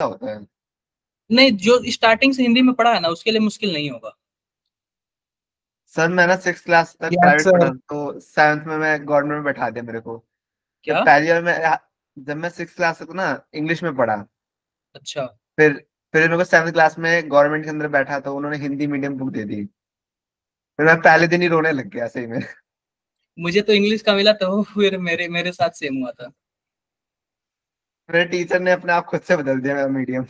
होता है। नहीं, जो स्टार्टिंग से हिंदी में पढ़ा है ना उसके लिए मुश्किल नहीं होगा। सर मैं ना 6 क्लास तक यस प्राइवेट सर। पढ़ा, तो 7th में मैं गवर्नमेंट में बैठा दिया मेरे को। तो क्या? पहली बार मैं, जब मैं 6 क्लास तक ना इंग्लिश में पढ़ा, अच्छा। फिर फिर मेरे को 7th क्लास में गवर्नमेंट के अंदर बैठा तो उन्होंने हिंदी मीडियम बुक दे दी। फिर मैं पहले दिन ही रोने लग गया सही में। मुझे तो इंग्लिश का मिला तो फिर मेरे मेरे साथ सेम हुआ था। मेरे टीचर ने अपने आप खुद से बदल दिया मेरा मीडियम।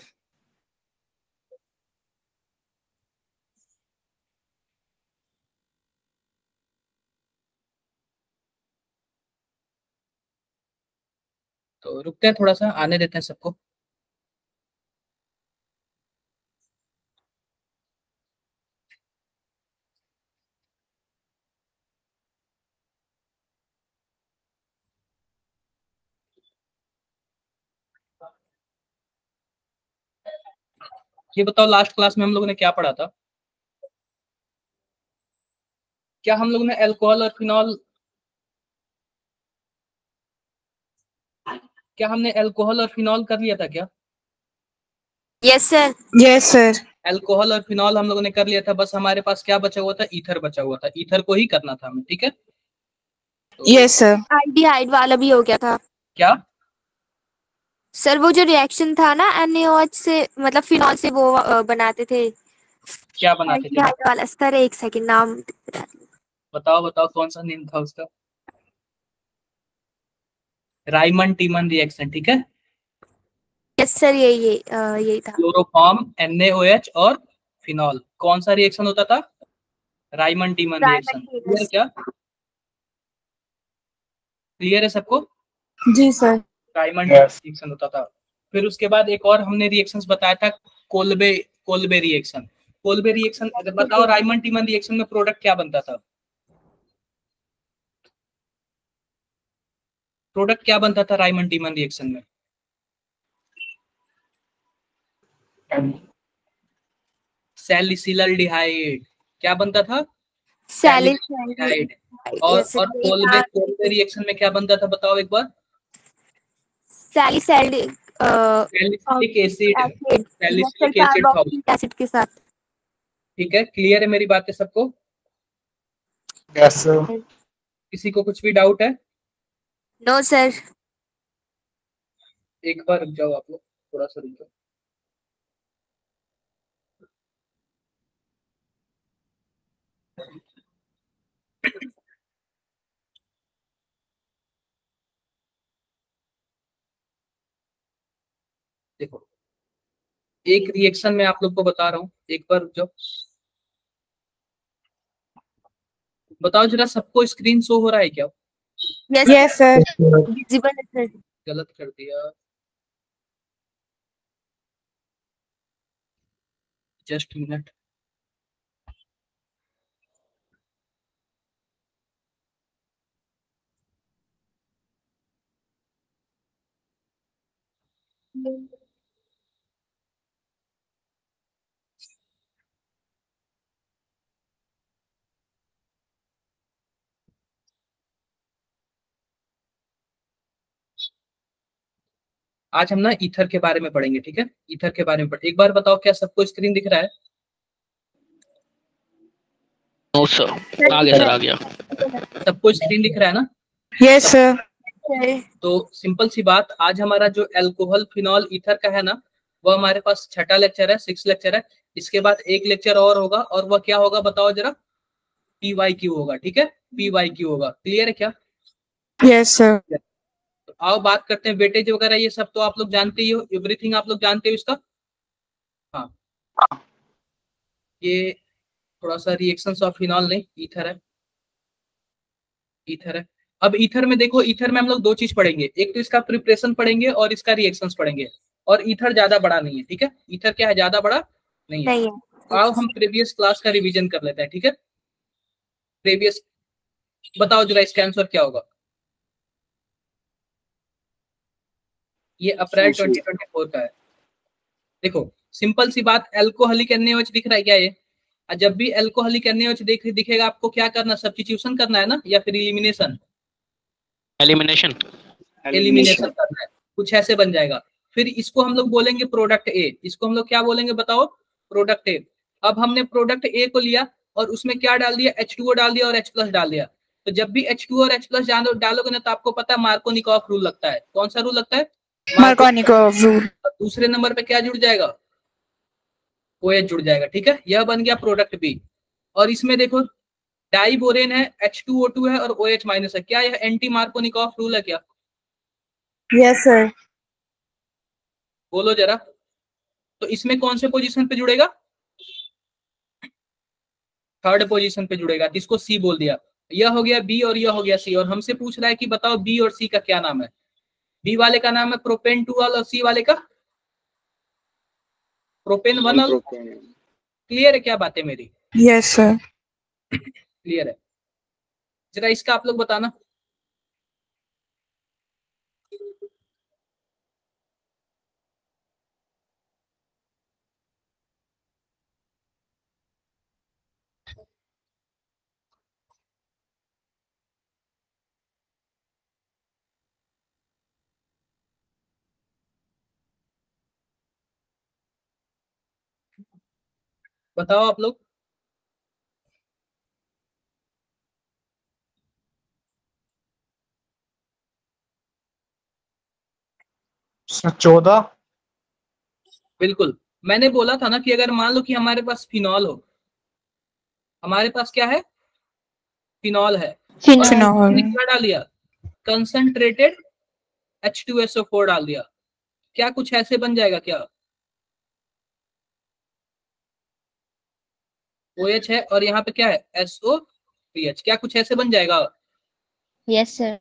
तो रुकते हैं, थोड़ा सा आने देते हैं सबको। ये बताओ, लास्ट क्लास में हम लोगों ने क्या पढ़ा था? क्या हम लोगों ने अल्कोहल और फिनॉल, क्या हमने अल्कोहल और फिनॉल कर लिया था क्या? Yes sir. Yes sir. Alcohol और फिनॉल हम लोगों ने कर लिया था, बस हमारे पास क्या बचा हुआ था? ईथर बचा हुआ था। ईथर को ही करना था हमें, ठीक है? तो यस सर। एल्डिहाइड वाला भी हो गया था क्या? सर। वो जो रिएक्शन था ना NaOH से, मतलब फिनॉल से, वो बनाते थे। क्या बनाते थे? एल्डिहाइड वाला सर, एक सेकंड नाम बताओ बताओ, कौन सा नेम था उसका? राइमंड टीमन रिएक्शन, ठीक है? यस सर, यही था। क्लोरोफॉर्म, NaOH और फिनॉल, कौन सा रिएक्शन होता था? राइमंड टीमन रिएक्शन। क्लियर क्या? क्लियर है सबको? जी सर। राइमंड Yes. रिएक्शन होता था। फिर उसके बाद एक और हमने रिएक्शंस बताया था, Kolbe Kolbe reaction. Kolbe reaction बताओ, राइमंड टीमन रिएक्शन में प्रोडक्ट क्या बनता था? प्रोडक्ट क्या बनता था राइमंड टीमन रिएक्शन में? सैलिसिलल्डिहाइड। क्या बनता था? सैलिसिलल्डिहाइड। और कोल्बे कोल्बे रिएक्शन में क्या बनता था बताओ एक बार? Salicylic acid. सैलिसिलिक एसिड के साथ। ठीक है, क्लियर है मेरी बातें सबको? Yes sir. किसी को कुछ भी डाउट है? No sir. एक बार रुक जाओ आप लोग, थोड़ा सा रुक जाओ। देखो, एक रिएक्शन में आप लोग को बता रहा हूँ, एक बार रुक जाओ। बताओ जरा, सबको स्क्रीन शो हो रहा है क्या? Yes sir. विजिबल है सर। गलत कर दिया, जस्ट मिनट। आज हम ना ईथर के बारे में पढ़ेंगे, ठीक है? ईथर के बारे में एक बार बताओ, क्या सबको स्क्रीन दिख रहा है? नो सर, आ गया सर, आ गया। सबको स्क्रीन दिख रहा है ना? Yes sir. तो सिंपल सी बात, आज हमारा जो अल्कोहल फिनॉल ईथर का है ना, वो हमारे पास छठा लेक्चर है, 6 लेक्चर है। इसके बाद एक लेक्चर और होगा, और वह क्या होगा बताओ जरा? PYQ होगा, ठीक है? PYQ होगा। क्लियर है क्या? Yes sir. तो आओ बात करते हैं वेटेज वगैरह, ये सब तो आप लोग जानते ही हो, एवरीथिंग आप लोग जानते हो इसका। हाँ, ये थोड़ा सा रिएक्शंस ऑफ फिनॉल नहीं, ईथर है, ईथर है। अब ईथर में देखो, ईथर में हम लोग दो चीज पढ़ेंगे, एक तो इसका प्रिपरेशन पढ़ेंगे और इसका रिएक्शंस पढ़ेंगे। और ईथर ज्यादा बड़ा नहीं है, ठीक है? ईथर क्या है, ज्यादा बड़ा नहीं है। आओ हम प्रीवियस क्लास का रिवीजन कर लेते हैं, ठीक है? प्रीवियस, बताओ जरा इसका आंसर क्या होगा? ये अप्रैल 2024 का है। देखो सिंपल सी बात, एल्कोहलिक NaOH दिख रहा है क्या ये? जब भी एल्कोहलिक NaOH दिखेगा, आपको क्या करना? सब्स्टिट्यूशन करना है ना, या फिर एलिमिनेशन? एलिमिनेशन। एलिमिनेशन करना है, कुछ ऐसे बन जाएगा। फिर इसको हम लोग बोलेंगे प्रोडक्ट ए, इसको हम लोग क्या बोलेंगे बताओ, प्रोडक्ट ए। अब हमने प्रोडक्ट ए को लिया और उसमें क्या डाल दिया, H2O डाल दिया और H+ डाल दिया। तो जब भी H2O और H+ डालोगे ना तो आपको पता है मार्कोनिकॉफ रूल लगता है। कौन सा रूल लगता है, Markovnikov rule. दूसरे नंबर पे क्या जुड़ जाएगा, OH जुड़ जाएगा, ठीक है। यह बन गया प्रोडक्ट बी। और इसमें देखो डाइबोरेन है, H2O2 है और OH- है, क्या यह एंटी मार्कोनिकॉफ रूल है क्या, Yes, sir. बोलो जरा। तो इसमें कौन से पोजीशन पे जुड़ेगा, थर्ड पोजीशन पे जुड़ेगा, तो इसको सी बोल दिया। यह हो गया बी और यह हो गया सी। और हमसे पूछ रहा है कि बताओ बी और सी का क्या नाम है। बी वाले का नाम है प्रोपेन 2 और सी वाले का प्रोपेन 1। क्लियर है क्या बातें मेरी, Yes, sir. क्लियर है। जरा इसका आप लोग बताना। बताओ आप लोग। So 14. बिल्कुल, मैंने बोला था ना कि अगर मान लो कि हमारे पास फिनॉल हो, हमारे पास क्या है, फिनॉल है, और Phenol. हमने क्या डाल दिया, कंसंट्रेटेड H2SO4 डाल दिया, क्या कुछ ऐसे बन जाएगा क्या, OH है और यहाँ पे क्या है SO3H, क्या कुछ ऐसे बन जाएगा, यस सर।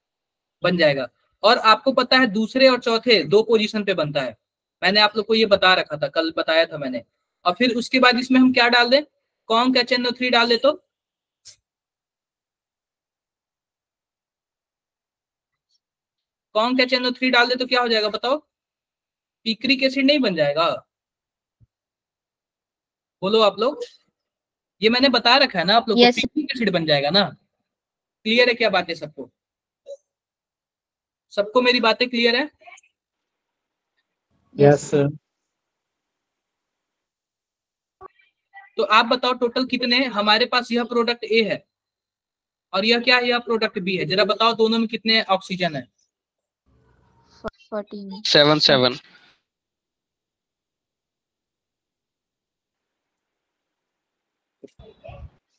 बन जाएगा। और आपको पता है दूसरे और चौथे दो पोजीशन पे बनता है, मैंने आप लोग को ये बता रखा था, कल बताया था मैंने। और फिर उसके बाद इसमें हम क्या डाल दें, कॉन्क HNO3 डाल दे, तो कॉन्क HNO3 डाल दे तो क्या हो जाएगा बताओ, पिक्रिक एसिड नहीं बन जाएगा, बोलो आप लोग। ये मैंने बता रखा है ना आप लोग को, Yes. पिक्रिक एसिड बन जाएगा ना। क्लियर है क्या बातें सबको, सबको मेरी बातें क्लियर है। Yes, sir. तो आप बताओ टोटल कितने, हमारे पास यह प्रोडक्ट ए है और यह क्या है, यह प्रोडक्ट बी है। जरा बताओ दोनों में कितने ऑक्सीजन है, 14. 7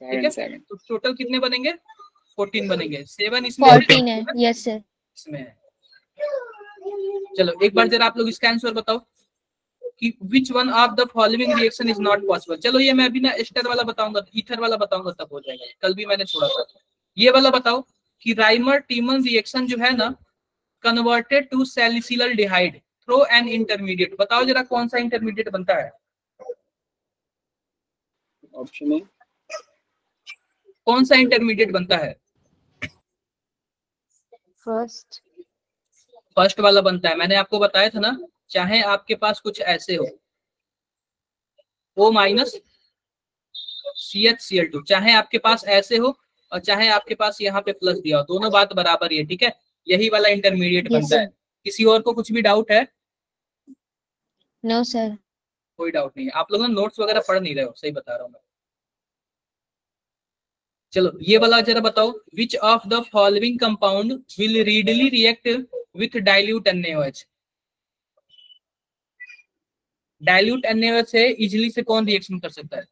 ठीक है। तो टोटल कितने बनेंगे, 14 बनेंगे, 7 इसमें 14 है, यस सर। इसमें है। चलो एक बार जरा आप लोग इसका आंसर बताओ कि which one of the following reaction is not possible. चलो ये मैं अभी ना एस्टर वाला बताऊंगा, ईथर वाला बताऊंगा तब हो जाएगा, कल भी मैंने छोड़ा था। ये वाला बताओ कि राइमर टीमन रिएक्शन जो है ना, converted to salicylaldehyde through an intermediate, बताओ जरा कौन सा इंटरमीडिएट बनता है, ऑप्शन है, कौन सा इंटरमीडिएट बनता है, फर्स्ट वाला बनता है। मैंने आपको बताया था ना, चाहे आपके पास कुछ ऐसे हो O- CH Cl2, चाहे आपके पास ऐसे हो और चाहे आपके पास यहाँ पे प्लस दिया हो, दोनों बात बराबर ही है, ठीक है। यही वाला इंटरमीडिएट बनता है। किसी और को कुछ भी डाउट है, नो सर। कोई डाउट नहीं है, आप लोग ना नोट्स वगैरह पढ़ नहीं रहे हो, सही बता रहा हूँ मैं। चलो ये वाला जरा बताओ, which of the following compound will readily react with dilute NaOH। Dilute NaOH से इजिली से कौन रिएक्शन कर सकता है,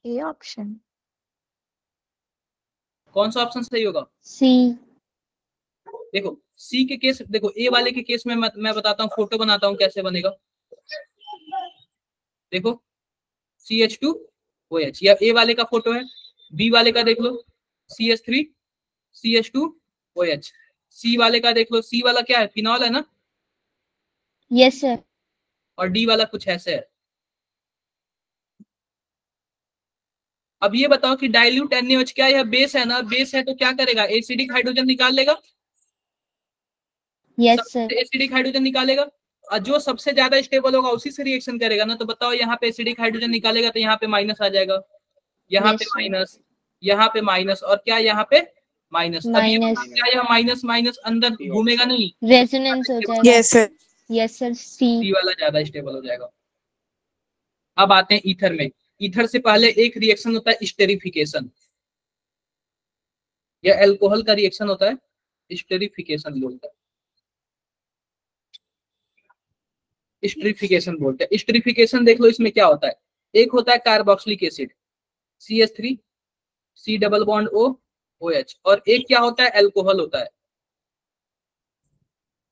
ए ऑप्शन, कौन सा ऑप्शन सही होगा, सी। देखो सी के केस, देखो ए वाले के केस में मैं बताता हूँ, फोटो बनाता हूँ कैसे बनेगा। देखो CH2OH, या ए वाले का फोटो है, बी वाले का देख लो CH3CH2OH, सी वाले का देख लो, सी वाला क्या है, फिनॉल है ना, यस सर। और डी वाला कुछ ऐसे है। अब ये बताओ कि डाइल्यूट NaOH क्या, यह बेस है ना, बेस है तो क्या करेगा, एसिडिक हाइड्रोजन निकाल लेगा, यस सर। एसिडिक हाइड्रोजन निकालेगा, और जो सबसे ज्यादा स्टेबल होगा उसी से रिएक्शन करेगा ना। तो बताओ यहाँ पे एसिडिक हाइड्रोजन निकालेगा तो यहाँ पे माइनस आ जाएगा, यहाँ पे माइनस, यहाँ पे माइनस, और क्या यहाँ पे माइनस। अब ये क्या, यह माइनस माइनस अंदर घूमेगा नहीं, रेजोनेंस हो जाएगा। Yes sir. Yes sir. C वाला ज्यादा स्टेबल हो जाएगा। अब आते हैं ईथर में। ईथर से पहले एक रिएक्शन होता है स्टेरिफिकेशन, यह अल्कोहल का रिएक्शन होता है, स्टेरिफिकेशन बोलते हैं, स्टेरिफिकेशन बोलते हैं। स्टेरिफिकेशन देख लो, इसमें क्या होता है, एक होता है carboxylic acid CH3 C double bond O OH, और एक क्या होता है, अल्कोहल होता है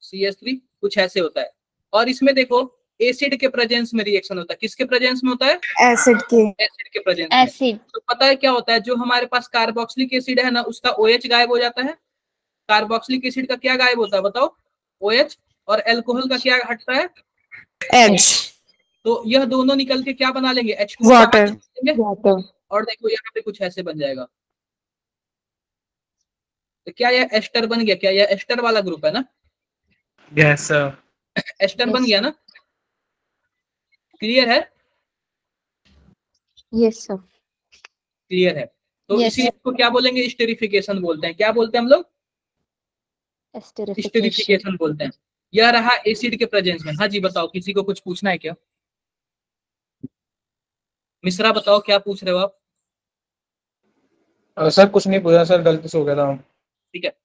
CH3, कुछ ऐसे होता है। और इसमें देखो एसिड के प्रेजेंस में रिएक्शन होता है, किसके प्रेजेंस में होता है, एसिड के प्रेजेंस में। एसिड। तो पता है क्या होता है, जो हमारे पास कार्बोक्सिलिक एसिड है ना, उसका OH गायब हो जाता है। कार्बोक्सिलिक एसिड का क्या गायब होता है बताओ, OH, और अल्कोहल का क्या हटता है, एच। तो यह दोनों निकल के क्या बना लेंगे, H2 वाटर। और देखो यहाँ पे कुछ ऐसे बन जाएगा। तो क्या यह एस्टर बन गया, क्या यह एस्टर वाला ग्रुप है ना, यस सर। एस्टर बन गया ना, क्लियर है, यस सर। क्लियर है। तो Yes, इसी को क्या बोलेंगे, स्टेरिफिकेशन बोलते हैं। क्या बोलते हैं हम लोग, स्टेरिफिकेशन बोलते हैं। यह रहा एसिड के प्रेजेंस में। हाँ जी बताओ, किसी को कुछ पूछना है क्या, मिश्रा बताओ क्या पूछ रहे हो आप। सर कुछ नहीं पूछा सर, गलती से हो गया था। ठीक है,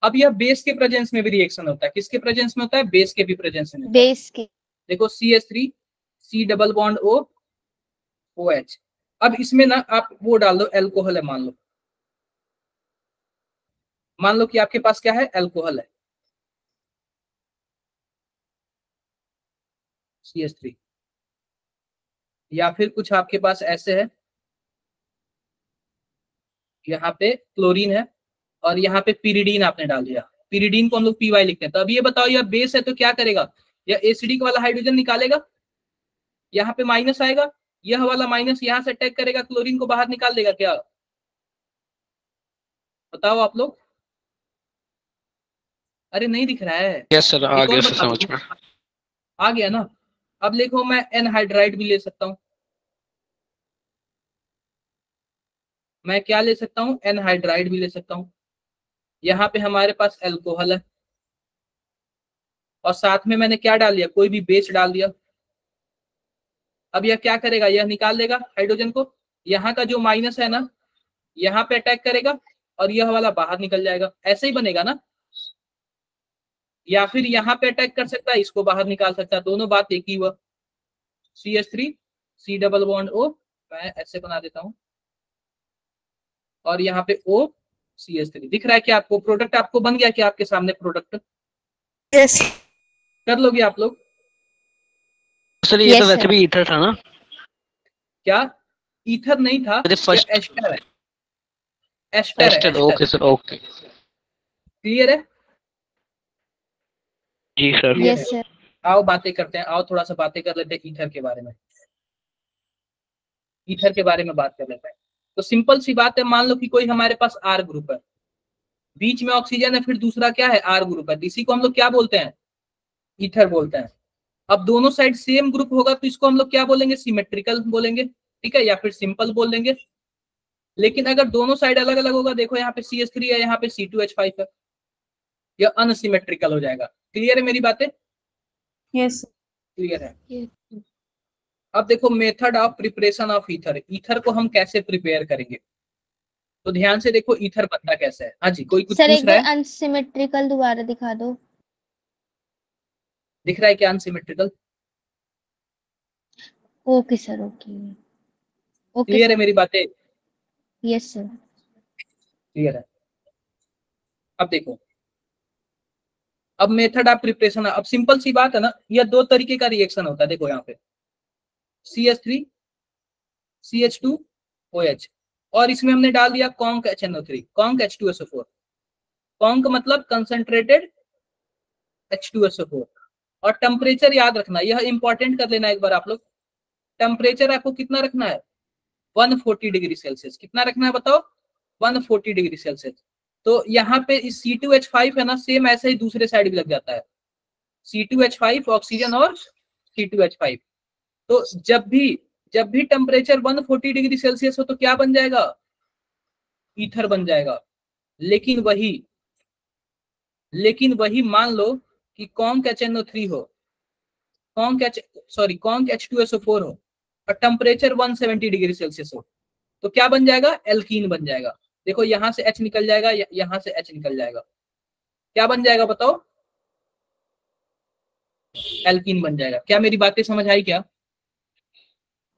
अब यह बेस के प्रेजेंस में भी रिएक्शन होता है, किसके प्रेजेंस में होता है, बेस के भी प्रेजेंस में। बेस के, देखो CH3 C double bond O OH। अब इसमें ना आप वो डाल दो, अल्कोहल है मान लो कि आपके पास क्या है, अल्कोहल है CH3, या फिर कुछ आपके पास ऐसे है, यहाँ पे क्लोरीन है और यहाँ पे पिरिडीन आपने डाल दिया, पिरिडीन को हम लोग PY लिखते हैं। तो अब ये बताओ, यह बेस है तो क्या करेगा, यह एसिडिक वाला हाइड्रोजन निकालेगा, यहाँ पे माइनस आएगा, यह वाला माइनस यहाँ से अटैक करेगा, क्लोरीन को बाहर निकाल देगा, क्या बताओ आप लोग। अरे नहीं दिख रहा है। यस सर, आ गया सर समझ में, आ गया ना। अब देखो मैं एनहाइड्राइड भी ले सकता हूँ, मैं क्या ले सकता हूँ, एनहाइड्राइड भी ले सकता हूँ। यहाँ पे हमारे पास अल्कोहल है और साथ में मैंने क्या डाल दिया, कोई भी बेस डाल दिया। अब यह क्या करेगा, यह निकाल देगा हाइड्रोजन को, यहाँ का जो माइनस है ना यहाँ पे अटैक करेगा और यह वाला बाहर निकल जाएगा, ऐसे ही बनेगा ना। या फिर यहाँ पे अटैक कर सकता है, इसको बाहर निकाल सकता है, दोनों बात एक ही हुआ। CH3 C double bond O, मैं ऐसे बना देता हूँ, और यहाँ पे O CH3 दिख रहा है क्या आपको, प्रोडक्ट आपको बन गया क्या आपके सामने प्रोडक्ट, यस कर लोगे आप लोग। सर ये तो वैसे भी ईथर था ना, क्या ईथर नहीं था, फर्स्ट एस्टर है, एस्टर है। ओके सर, ओके, क्लियर है, जी सर। Yes sir. आओ बातें करते हैं, आओ थोड़ा सा बातें कर लेते हैं ईथर के बारे में, ईथर के बारे में बात कर लेते हैं। तो सिंपल सी बात है, मान लो कि कोई हमारे पास R ग्रुप है, बीच में ऑक्सीजन है, फिर दूसरा क्या है, R ग्रुप है, इसी को हम लोग क्या बोलते हैं, ईथर बोलते हैं। अब दोनों साइड सेम ग्रुप होगा तो इसको हम लोग क्या बोलेंगे, सिमेट्रिकल बोलेंगे, ठीक है, या फिर सिंपल बोल देंगे। लेकिन अगर दोनों साइड अलग अलग होगा, देखो यहाँ पे CH3 है, यहाँ पे C2H5 है, यह अनसिमेट्रिकल हो जाएगा। क्लियर है मेरी बातें, यस क्लियर है। अब देखो method of preparation of ether, ether को हम कैसे प्रिपेयर करेंगे, तो ध्यान से देखो ईथर बनता कैसे है। हाँ जी, कोई कुछ सर पूछ एक रहा बार है, अनसिमेट्रिकल दोबारा दिखा दो। दिख रहा है क्या unsymmetrical, okay sir, okay okay. Clear है मेरी बातें, यस सर। क्लियर है। अब देखो, अब मेथड ऑफ प्रिपरेशन, अब सिंपल सी बात है ना, यह दो तरीके का रिएक्शन होता है। देखो यहाँ पे CH3 CH2 OH, और इसमें हमने डाल दिया conc HNO3, conc H2SO4, conc मतलब कंसंट्रेटेड H2SO4। और टेम्परेचर याद रखना, यह इंपॉर्टेंट कर लेना एक बार आप लोग, टेम्परेचर आपको कितना रखना है, 140 डिग्री सेल्सियस। कितना रखना है बताओ, 140 डिग्री सेल्सियस। तो यहाँ पे इस C2H5 है ना, सेम ऐसे ही दूसरे साइड भी लग जाता है, C2H5 ऑक्सीजन और C2H5। तो जब भी टेम्परेचर 140 डिग्री सेल्सियस हो तो क्या बन जाएगा? ईथर बन जाएगा। लेकिन वही मान लो कि कॉन्क HNO3 हो, कॉन्क H2SO4 हो और टेम्परेचर 170 डिग्री सेल्सियस हो, तो क्या बन जाएगा? एल्कीन बन जाएगा। देखो यहां से H निकल जाएगा, यहां से H निकल जाएगा, क्या बन जाएगा बताओ? एल्कीन बन जाएगा। क्या मेरी बातें समझ आई क्या?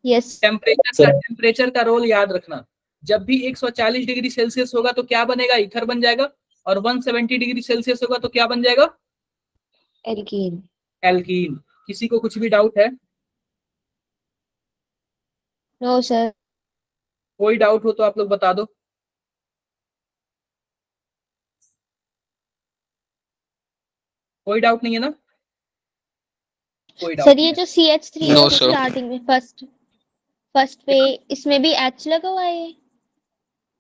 यस टेम्परेचर का रोल याद रखना। जब भी 140 डिग्री सेल्सियस होगा तो क्या बनेगा? ईथर बन जाएगा। और 170 डिग्री सेल्सियस होगा तो क्या बन जाएगा? एल्कीन। एल्कीन। किसी को कुछ भी डाउट है? No sir. कोई डाउट हो तो आप लोग बता दो। कोई डाउट नहीं है ना? कोई डाउट सर ये नहीं है। जो CH3 है No, वो sir. स्टार्टिंग में फर्स्ट पे इसमें भी H लगा हुआ है।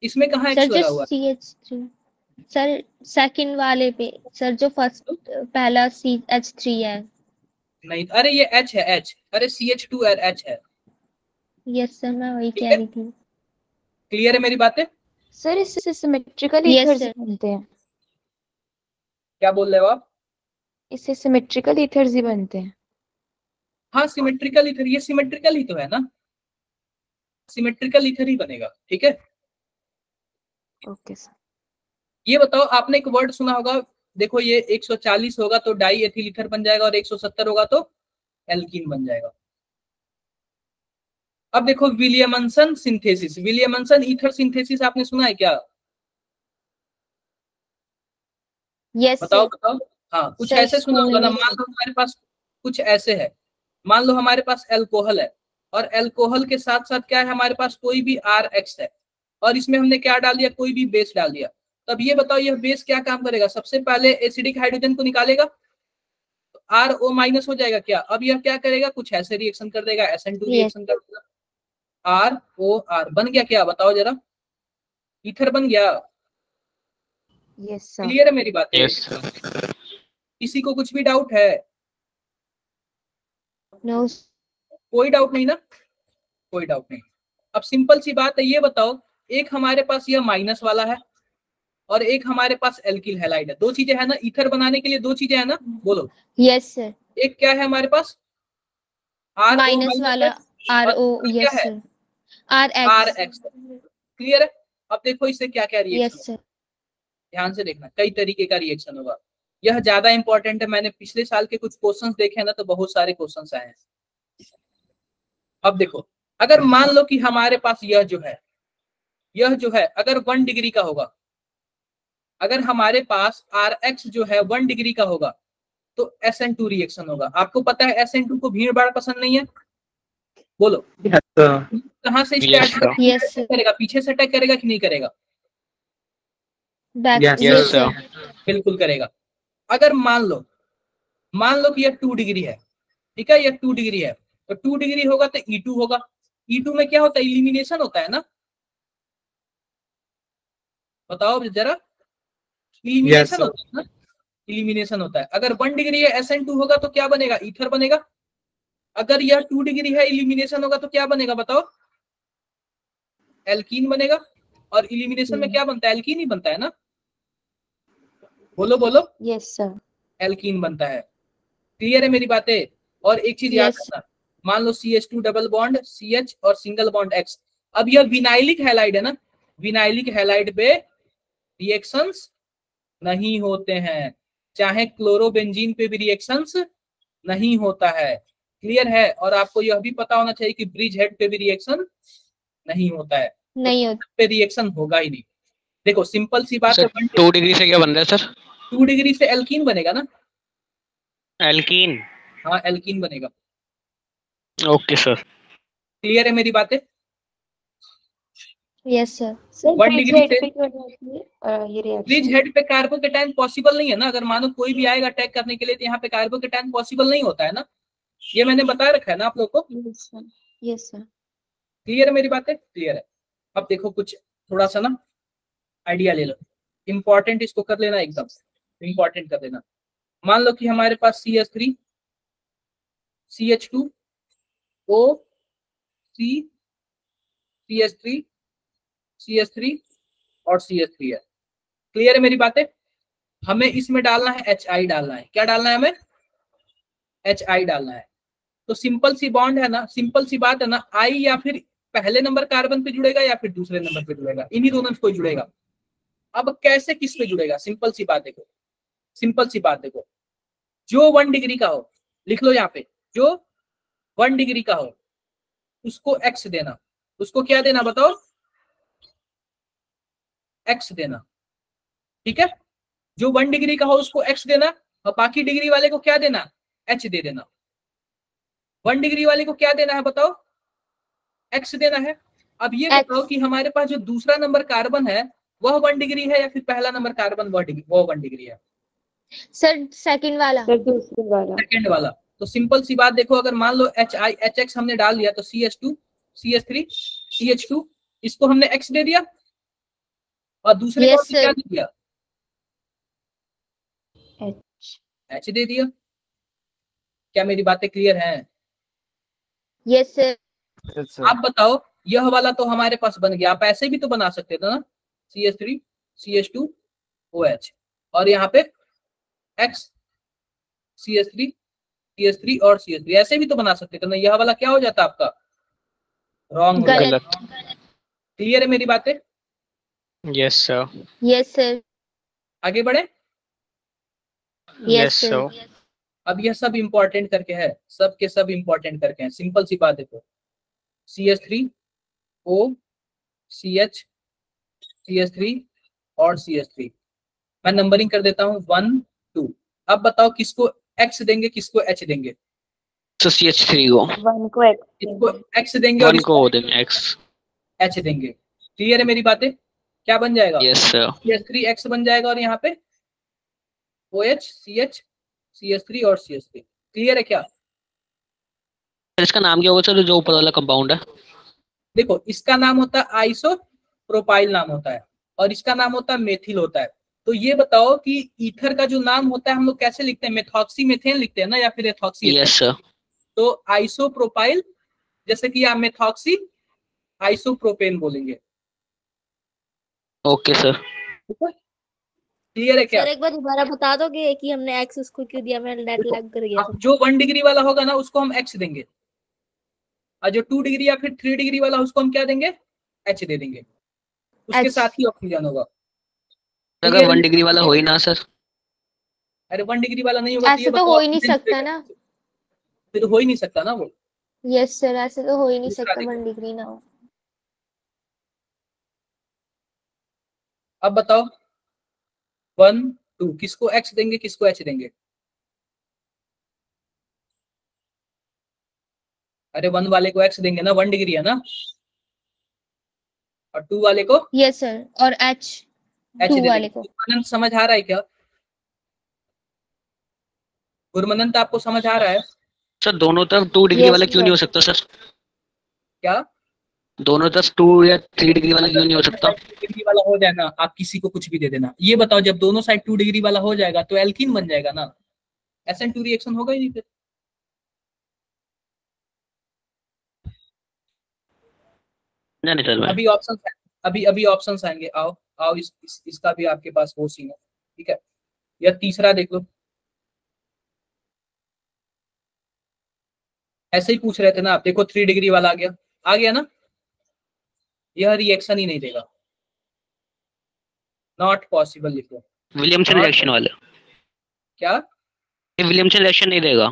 इसमें कहाँ सर H जो लगा हुआ है? CH3 सर सेकंड वाले पे सर जो फर्स्ट पहला CH3 है। नहीं, अरे ये H है, H। अरे CH2 और H है। यस सर मैं वही ठीक कह है? रही थी। क्लियर है मेरी बातें? सर इससे सिमेट्रिकल Yes, ईथर्स sir. बनते हैं। क्या बोल रहे हो आप? इससे सिमेट्रिकल ईथर्स ही बनते हैं। हाँ सिमेट्रिकल ईथर, ये सिमेट्रिकल ही तो है ना, सिमेट्रिकल ईथर ही बनेगा। ठीक है? Okay sir. ये बताओ, आपने एक वर्ड सुना होगा, देखो ये 140 होगा तो डाई एथिल ईथर बन जाएगा और 170 होगा तो एल्कीन बन जाएगा। अब देखो Williamson synthesis, Williamson ether synthesis आपने सुना है क्या? यस बताओ सर। बताओ। हाँ कुछ सर ऐसे सुना स्कूल होगा ना। में मान लो हमारे पास कुछ ऐसे है, मान लो हमारे पास एल्कोहल है और एल्कोहल के साथ साथ क्या है, हमारे पास कोई भी RH है और इसमें हमने क्या डाल दिया? कोई भी बेस डाल दिया। तब ये बताओ यह बेस क्या काम करेगा? सबसे पहले एसिडिक हाइड्रोजन को निकालेगा, तो RO माइनस हो जाएगा क्या? अब यह क्या करेगा? कुछ ऐसे रिएक्शन कर देगा, SN2 Yes. रिएक्शन कर देगा, ROR बन गया। क्या बताओ जरा? ईथर बन गया। Yes sir. क्लियर है मेरी बातें? Yes, sir. किसी को कुछ भी डाउट है? नो कोई डाउट नहीं ना? कोई डाउट नहीं। अब सिंपल सी बात है, ये बताओ, एक हमारे पास यह माइनस वाला है और एक हमारे पास एल्किल हैलाइड है। दो चीजें है ना ईथर बनाने के लिए, दो चीजें है ना, बोलो। Yes sir. एक क्या है हमारे पास? RO माइनस वाला और RO क्या यस है? Sir RX RX। क्लियर है? अब देखो इससे क्या क्या रिएक्शन, यस सर। ध्यान से देखना, कई तरीके का रिएक्शन होगा। यह ज्यादा इंपॉर्टेंट है, मैंने पिछले साल के कुछ क्वेश्चंस देखे हैं ना, तो बहुत सारे क्वेश्चंस आए हैं। अब देखो, अगर मान लो कि हमारे पास यह जो है अगर 1 डिग्री का होगा, अगर हमारे पास RX जो है 1 डिग्री का होगा तो SN2 रिएक्शन होगा। आपको पता है SN2 को भीड़ भाड़ पसंद नहीं है, बोलो। कहां से Yes, start sir. Yes, sir. करेगा? पीछे से अटैक करेगा कि नहीं करेगा? Back Yes, yes sir. Sir. बिल्कुल करेगा। अगर मान लो कि यह 2 डिग्री है, ठीक है, यह 2 डिग्री है, तो 2 डिग्री होगा तो E2 होगा। E2 में क्या होता है? इलिमिनेशन होता है ना, बताओ जरा। Yes, elimination sir. होता है ना, इलिमिनेशन होता है। अगर 1 डिग्री है SN2 होगा तो क्या बनेगा? ईथर बनेगा। अगर यह 2 डिग्री है, इलिमिनेशन होगा तो क्या बनेगा बताओ? एल्कीन बनेगा। और इलिमिनेशन में क्या बनता है? एल्कीन ही बनता है ना, बोलो बोलो। Yes sir. एल्कीन बनता है। क्लियर है मेरी बातें? और एक चीज याद Yes. रखना, मान लो CH2 डबल बॉन्ड CH और सिंगल बॉन्ड X। अब यह विनाइलिक हैलाइड है ना, विनाइलिक हैलाइड पे रिएक्शंस नहीं होते हैं, चाहे क्लोरोबेंजीन पे भी रिएक्शंस नहीं होता है। क्लियर है? और आपको यह भी पता होना चाहिए कि ब्रिज हेड पे भी रिएक्शन नहीं होता है, नहीं होता। पे रिएक्शन होगा ही नहीं। देखो सिंपल सी बात है, सर 2 डिग्री से क्या बन रहा है सर? 2 डिग्री से एल्कीन बनेगा ना। एल्कीन। हाँ एल्कीन बनेगा। Okay sir. क्लियर है मेरी बातें? Yes sir. Sir 1 bridge degree head से पे क्यों नहीं होती है ये ब्रिज रिएक्शन? हेड पे कार्बोकेटायन पॉसिबल नहीं है ना। अगर मानो कोई भी आएगा अटैक करने के लिए तो यहाँ पे कार्बोकेटायन पॉसिबल नहीं होता है ना, ये मैंने बता रखा है ना आप लोग को। Yes sir. Yes sir. Clear है मेरी बातें? क्लियर है। अब देखो कुछ थोड़ा सा ना आइडिया ले लो, इंपॉर्टेंट इसको कर लेना, एकदम इंपॉर्टेंट कर लेना। मान लो कि हमारे पास CH3 CH2 O CH3 CH3 और CH3 है। क्लियर है मेरी बातें? हमें इसमें डालना है HI डालना है। क्या डालना है हमें? HI डालना है। तो सिंपल सी बॉन्ड है ना, सिंपल सी बात है ना, I या फिर पहले नंबर कार्बन पे जुड़ेगा या फिर दूसरे नंबर पे जुड़ेगा, इन्हीं दोनों में कोई जुड़ेगा। अब कैसे किस पे जुड़ेगा? सिंपल सी बात देखो, सिंपल सी बात देखो, जो 1 डिग्री का हो, लिख लो यहाँ पे, जो 1 डिग्री का हो उसको X देना। उसको क्या देना बताओ? X देना, ठीक है? जो 1 डिग्री का हो उसको X देना, और बाकी डिग्री वाले को क्या देना? H दे देना। 1 डिग्री वाले को क्या देना है बताओ? X देना है। अब ये बताओ कि हमारे पास जो दूसरा नंबर कार्बन है वह 1 डिग्री है या फिर पहला नंबर कार्बन वो 1 डिग्री है? सर सेकंड वाला। सेकंड वाला। तो सिंपल सी बात देखो, अगर मान लो HI HX हमने डाल दिया तो CH2 CH3 CH2 इसको हमने X दे दिया और दूसरे को क्या दे दिया? H दे दिया। क्या मेरी बातें क्लियर हैं? Yes sir. आप बताओ, यह वाला तो हमारे पास बन गया, आप ऐसे भी तो बना सकते थे ना, CH3 CH2 OH और यहाँ पे X CH3 CH3 और CH3, ऐसे भी तो बना सकते थे ना। यह वाला क्या हो जाता आपका? रॉन्ग। गलत। क्लियर है मेरी बातें? Yes sir. Yes sir. आगे बढ़े? Yes sir. अब यह सब इंपॉर्टेंट करके है, सब के सब इंपॉर्टेंट करके हैं। सिंपल सी बात देखो, CH3 O CH CH3 और CH3, मैं नंबरिंग कर देता हूँ 1 2। अब बताओ किसको X देंगे, किसको H देंगे? तो CH3 को 1 को X इसको X देंगे और 1 को देंगे X। H देंगे। क्लियर है मेरी बातें? क्या बन जाएगा? Yes sir. CH3 X बन जाएगा और यहाँ पे OH CH CH3 और CH3। क्लियर है क्या? इसका नाम क्या होगा सर जो ऊपर वाला कंपाउंड है? देखो, इसका नाम होता है आइसोप्रोपाइल नाम होता है और इसका नाम होता है मेथिल होता है। तो ये बताओ कि ईथर का जो नाम होता है हम लोग कैसे लिखते हैं? मेथॉक्सी मेथेन लिखते हैं ना, या फिर एथॉक्सी? Yes sir. तो आइसोप्रोपाइल, जैसे कि आप मेथॉक्सी आइसोप्रोपेन बोलेंगे। Okay sir. क्लियर है क्या? सर एक बार दोबारा बता दोगे कि हमने X उसको क्यों दिया? मैं नेट लैग कर गया था। जो 1 डिग्री वाला होगा ना उसको हम X देंगे, और जो 2 डिग्री या फिर 3 डिग्री वाला उसको हम क्या देंगे? H दे देंगे। उसके साथ ही ऑक्सीजन होगा। अगर 1 डिग्री वाला हो ही ना सर? अरे 1 डिग्री वाला नहीं होगा ऐसे तो हो ही नहीं सकता ना। फिर तो हो ही नहीं सकता ना वो। यस सर, ऐसे तो हो ही नहीं दूसरा सकता 1 डिग्री ना हो। अब बताओ 1 2 किसको X देंगे, किसको H देंगे? अरे 1 वाले को X देंगे ना, 1 डिग्री है ना, और 2 वाले को यस सर, और H 2 वाले को। गुरमनंत समझ आ रहा है क्या? गुरमनंत आपको समझ आ रहा है? सर दोनों तरफ 2 डिग्री वाला क्यों नहीं हो सकता सर? क्या दोनों तरफ 2 या 3 डिग्री वाला क्यों नहीं हो सकता? 2 डिग्री वाला हो जाएगा, आप किसी को कुछ भी दे देना। ये बताओ, जब दोनों साइड 2 डिग्री वाला हो जाएगा तो एल्कीन बन जाएगा ना, SN2 रिएक्शन होगा ही नहीं फिर। नहीं सर भाई। अभी ऑप्शन अभी ऑप्शंस आएंगे। आओ आओ इसका भी आपके पास वो सीन है, ठीक है? या तीसरा देख लो, ऐसे ही पूछ रहे थे ना आप। देखो 3 डिग्री वाला आ गया ना, यह रिएक्शन ही नहीं देगा, नॉट पॉसिबल लिख लो। विलियमसन रिएक्शन वाला क्या? ये विलियमसन रिएक्शन नहीं देगा?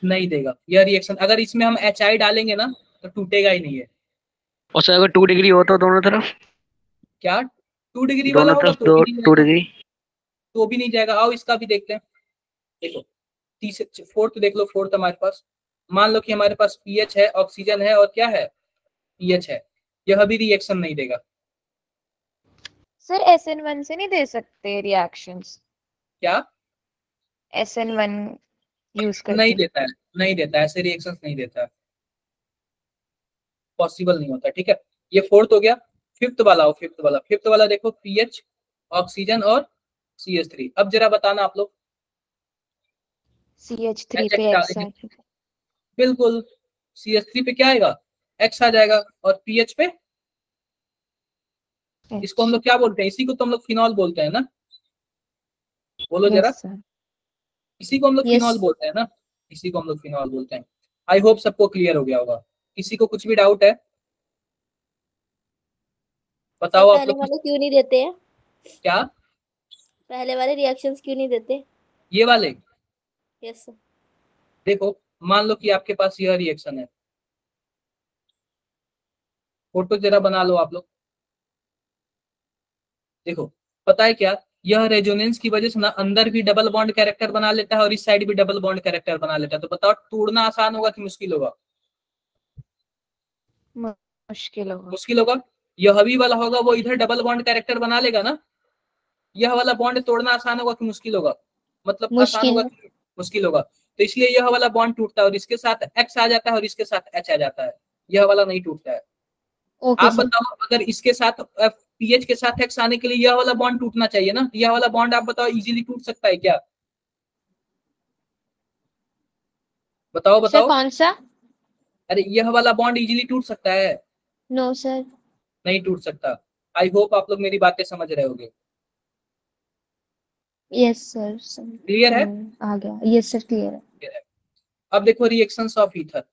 नहीं देगा यह रिएक्शन। अगर इसमें हम HI डालेंगे ना तो टूटेगा ही नहीं है। और सर अगर 2 डिग्री हो तो दोनों तरफ? क्या 2 डिग्री वाला दोनों होगा तरफ तो भी नहीं 2 जाएगा, डिग्री तो भी नहीं जाएगा। आओ इसका भी देखते हैं। देखो तीसरे फोर्थ देख लो, फोर्थ हमारे पास, मान लो कि हमारे पास पीएच है, ऑक्सीजन है और क्या है? पीएच है। यह भी रिएक्शन नहीं देगा। सर SN1 से नहीं दे सकते रिएक्शंस? क्या? SN1 यूज करके नहीं देता है, नहीं देता है, ऐसे रिएक्शंस नहीं देता है, पॉसिबल नहीं होता। ठीक है, ये फोर्थ हो गया। फिफ्थ वाला हो, फिफ्थ वाला देखो, पीएच, ऑक्सीजन और CH3। अब जरा बताना आप लोग, CH3 पे X है। बिल्कुल CH3 पे क्या आएगा? X आ जाएगा, और पीएच पे इसको हम लोग क्या बोलते हैं? इसी को तो हम लोग फिनॉल बोलते हैं ना, बोलो जरा। इसी को हम लोग फिनॉल बोलते हैं ना, इसी को हम लोग फिनॉल बोलते हैं। आई होप सबको क्लियर हो गया होगा। किसी को कुछ भी डाउट है बताओ आप पहले लोग। वाले क्यों नहीं देते हैं? क्या पहले वाले रिएक्शंस क्यों नहीं देते? ये वाले? Yes sir. देखो मान लो कि आपके पास यह रिएक्शन है, फोटो जरा बना लो आप लोग। देखो पता है क्या, यह रेजोनेंस की वजह से ना अंदर भी डबल बॉन्ड कैरेक्टर बना लेता है और इस साइड भी डबल बॉन्ड कैरेक्टर बना लेता है। तो बताओ तोड़ना आसान होगा कि मुश्किल होगा? मुश्किल होगा। मुश्किल होगा। यह भी वाला होगा वो इधर डबल बॉन्ड कैरेक्टर बना लेगा ना, यह वाला बॉन्ड तोड़ना आसान होगा कि मुश्किल होगा? मतलब आसान होगा कि मुश्किल होगा। तो इसलिए यह वाला बॉन्ड टूटता है और इसके साथ X आ जाता है और इसके साथ H आ जाता है, यह वाला नहीं टूटता है। आप बताओ अगर इसके साथ पीएच के साथ X आने के लिए यह वाला बॉन्ड टूटना चाहिए ना, यह वाला बॉन्ड आप बताओ इजीली टूट सकता है क्या? बताओ बताओ। कौन सा? अरे यह वाला बॉन्ड इजीली टूट सकता है? No sir. नहीं टूट सकता। आई होप आप लोग मेरी बातें समझ रहे होंगे। Yes sir. क्लियर है? आ गया। यस सर क्लियर है। अब देखो reactions of ether,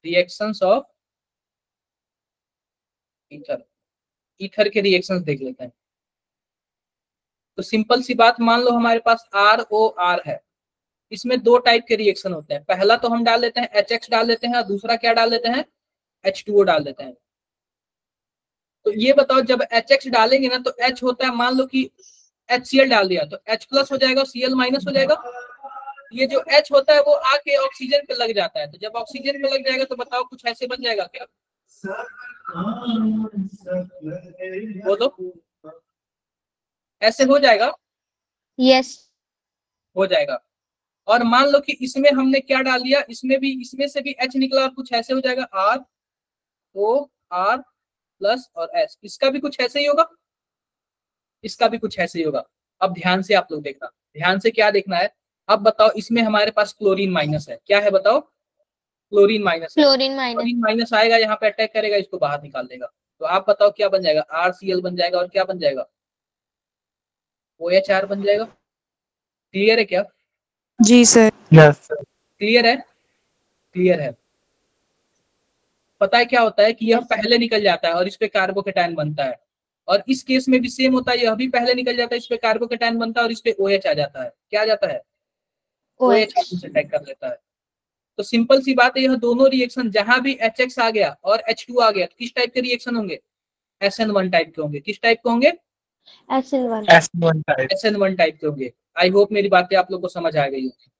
reactions of ether, ether के रिएक्शंस देख लेते हैं। तो सिंपल सी बात, मान लो हमारे पास ROR है, इसमें दो टाइप के रिएक्शन होते हैं। पहला तो हम डाल लेते हैं HX डाल देते हैं और दूसरा क्या डाल देते हैं? H2O डाल देते हैं। तो ये बताओ जब HX डालेंगे ना तो H होता है, मान लो कि HCl डाल दिया तो H प्लस हो जाएगा, Cl माइनस हो जाएगा। ये जो H होता है वो आके ऑक्सीजन पे लग जाता है, तो जब ऑक्सीजन पे लग जाएगा तो बताओ कुछ ऐसे बन जाएगा क्या? बोलो, ऐसे हो जाएगा? यस हो जाएगा। और मान लो कि इसमें हमने क्या डाल दिया, इसमें से भी H निकला और कुछ ऐसे हो जाएगा, ROR प्लस और H। इसका भी कुछ ऐसे ही होगा, इसका भी कुछ ऐसे ही होगा। अब ध्यान से आप लोग देखना, ध्यान से क्या देखना है। अब बताओ इसमें हमारे पास क्लोरीन माइनस है, क्या है बताओ? क्लोरीन माइनस है। क्लोरीन माइनस आएगा यहाँ पे अटैक करेगा, इसको बाहर निकाल देगा। तो आप बताओ क्या बन जाएगा? RCl बन जाएगा और क्या बन जाएगा? OHR बन जाएगा। क्लियर है क्या? जी सर। यस क्लियर है? क्लियर है। पता है क्या होता है कि यह पहले निकल जाता है और इस पे कार्बोकेटायन बनता है, और इस केस में भी सेम होता है, यह भी पहले निकल जाता है, इस पे कार्बोकेटायन बनता है और इस पे OH आ जाता है। क्या आ जाता है? OH अटैक कर लेता है। तो सिंपल सी बात है, यह दोनों रिएक्शन जहां भी HX आ गया और H2 आ गया तो किस टाइप के रिएक्शन होंगे? SN1 टाइप के होंगे। किस टाइप के होंगे? SN1 टाइप के होंगे। आई होप मेरी बातें आप लोग को समझ आ गई होगी।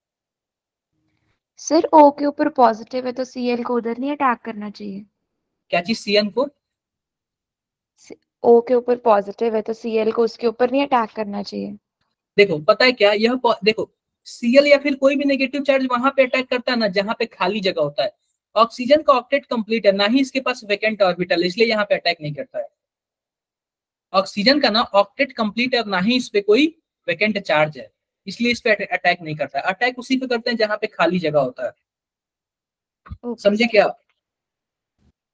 सर O के ऊपर पॉजिटिव है तो Cl को उधर नहीं अटैक करना चाहिए? क्या चीज? CN को? O के ऊपर पॉजिटिव है तो Cl को उसके ऊपर नहीं अटैक करना चाहिए? देखो पता है क्या, यह देखो Cl या फिर कोई भी नेगेटिव चार्ज वहां पे अटैक करता है ना जहां पे खाली जगह होता है। ऑक्सीजन का ऑक्टेट कंप्लीट है, ना ही इसके पास वैकेंट ऑर्बिटल, इसलिए यहाँ पे अटैक नहीं करता है। ऑक्सीजन का ना ऑक्टेट कंप्लीट है और ना ही इस पे कोई वैकेंट चार्ज है, इसलिए इस पे अटैक नहीं करता है। अटैक उसी पे करते हैं जहां पे खाली जगह होता है। समझे क्या?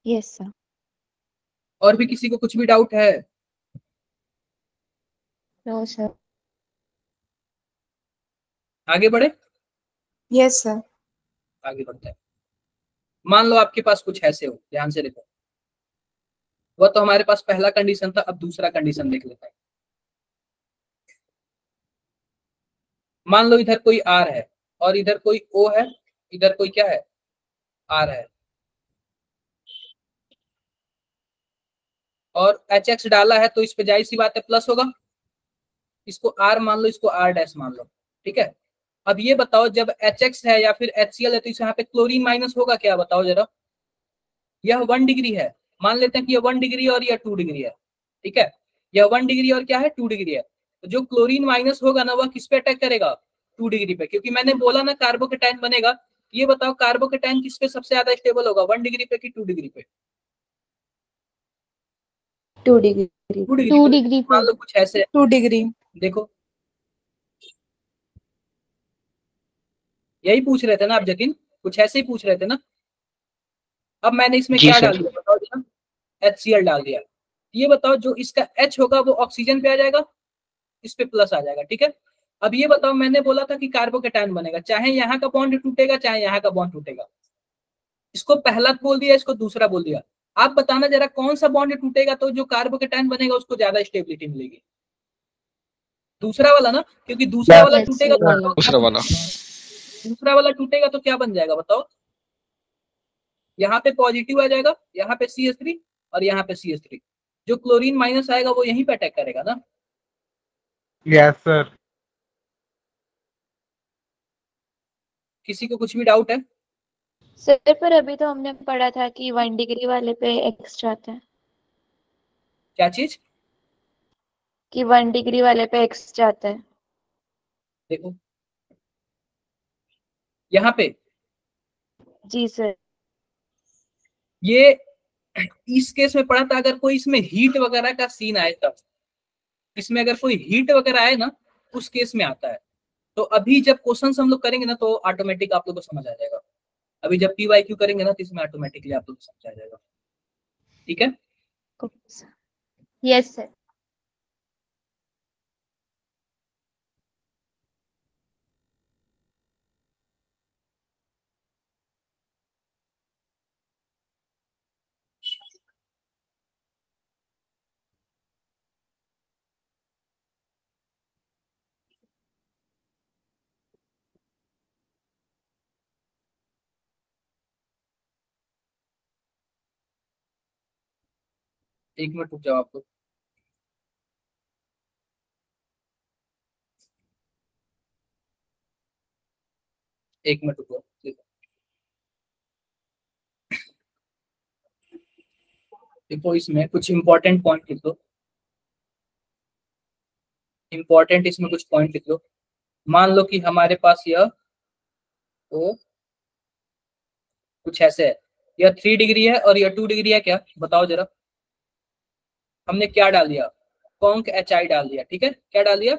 Yes sir. और भी किसी को कुछ भी डाउट है? No sir. आगे बढ़े? Yes sir. आगे बढ़ते हैं। मान लो आपके पास कुछ ऐसे हो, ध्यान से देखो। वह तो हमारे पास पहला कंडीशन था, अब दूसरा कंडीशन देख लेते हैं। मान लो इधर कोई R है और इधर कोई O है, इधर कोई क्या है? R है, और HX डाला है तो इस पे जाहिर सी बात है प्लस होगा। इसको R मान लो, इसको R डैश मान लो, ठीक है। अब ये बताओ जब HX है या फिर HCl है तो इस यहाँ पे क्लोरीन माइनस होगा क्या? बताओ जरा। यह 1 डिग्री है, मान लेते हैं कि यह 1 डिग्री और यह 2 डिग्री है, ठीक है। यह 1 डिग्री और क्या है? 2 डिग्री है। तो जो क्लोरीन माइनस होगा ना वह किस पे अटैक करेगा? 2 डिग्री पे, क्योंकि मैंने बोला ना कार्बोकेटायन बनेगा। ये बताओ कार्बोकेटायन किस पे सबसे ज्यादा स्टेबल होगा, 1 डिग्री पे कि 2 डिग्री पे? 2 डिग्री। 2 डिग्री। 2 डिग्री पे। मान लो कुछ ऐसे 2 डिग्री। देखो, यही पूछ रहे थे ना आप जतिन? कुछ ऐसे ही पूछ रहे थे ना। अब मैंने इसमें जी क्या सर। डाल दिया बताओ जरा, HCl डाल दिया। ये बताओ जो इसका H होगा वो ऑक्सीजन पे आ जाएगा, इस पे प्लस आ जाएगा, ठीक है। अब ये बताओ, मैंने बोला था कि कार्बोकेटायन बनेगा, चाहे यहाँ का बॉन्ड टूटेगा चाहे यहाँ का बॉन्ड टूटेगा। इसको पहला बोल दिया, इसको दूसरा बोल दिया। आप बताना जरा कौन सा बॉन्ड टूटेगा तो जो कार्बोकेटायन बनेगा उसको ज्यादा स्टेबिलिटी मिलेगी। दूसरा वाला ना, क्योंकि दूसरा वाला Yes, टूटेगा तो वाला। दूसरा वाला। दूसरा वाला टूटेगा तो क्या बन जाएगा बताओ, यहाँ पे पॉजिटिव आ जाएगा, यहाँ पे CH3 और यहाँ पे CH3। जो क्लोरीन माइनस आएगा वो यहीं पे अटैक करेगा ना। Yes sir. किसी को कुछ भी डाउट है? सर पर अभी तो हमने पढ़ा था कि 1 डिग्री वाले पे एक्स्ट्रा आता है, क्या चीज? कि 1 डिग्री वाले पे एक्स्ट्रा आता है। देखो यहाँ पे जी सर। ये इस केस में पढ़ा था, अगर कोई इसमें हीट वगैरह का सीन आए तब, इसमें अगर कोई हीट वगैरह आए ना उस केस में आता है। तो अभी जब क्वेश्चंस हम लोग करेंगे ना तो ऑटोमेटिक आप लोग को समझ आ जाएगा। अभी जब PYQ करेंगे ना तो इसमें ऑटोमेटिकली आप लोग को समझ आ जाएगा, ठीक है। Yes sir. एक मिनट रुक जाओ आप लोग। एक मिनट रुको, देखो इसमें कुछ इंपॉर्टेंट पॉइंट लिख दो, इंपॉर्टेंट इसमें कुछ पॉइंट लिख दो। मान लो कि हमारे पास यह तो कुछ ऐसे है, यह 3 डिग्री है और यह 2 डिग्री है, क्या बताओ जरा। हमने क्या डाल दिया, कॉन्क HI डाल दिया, ठीक है। क्या डाल दिया,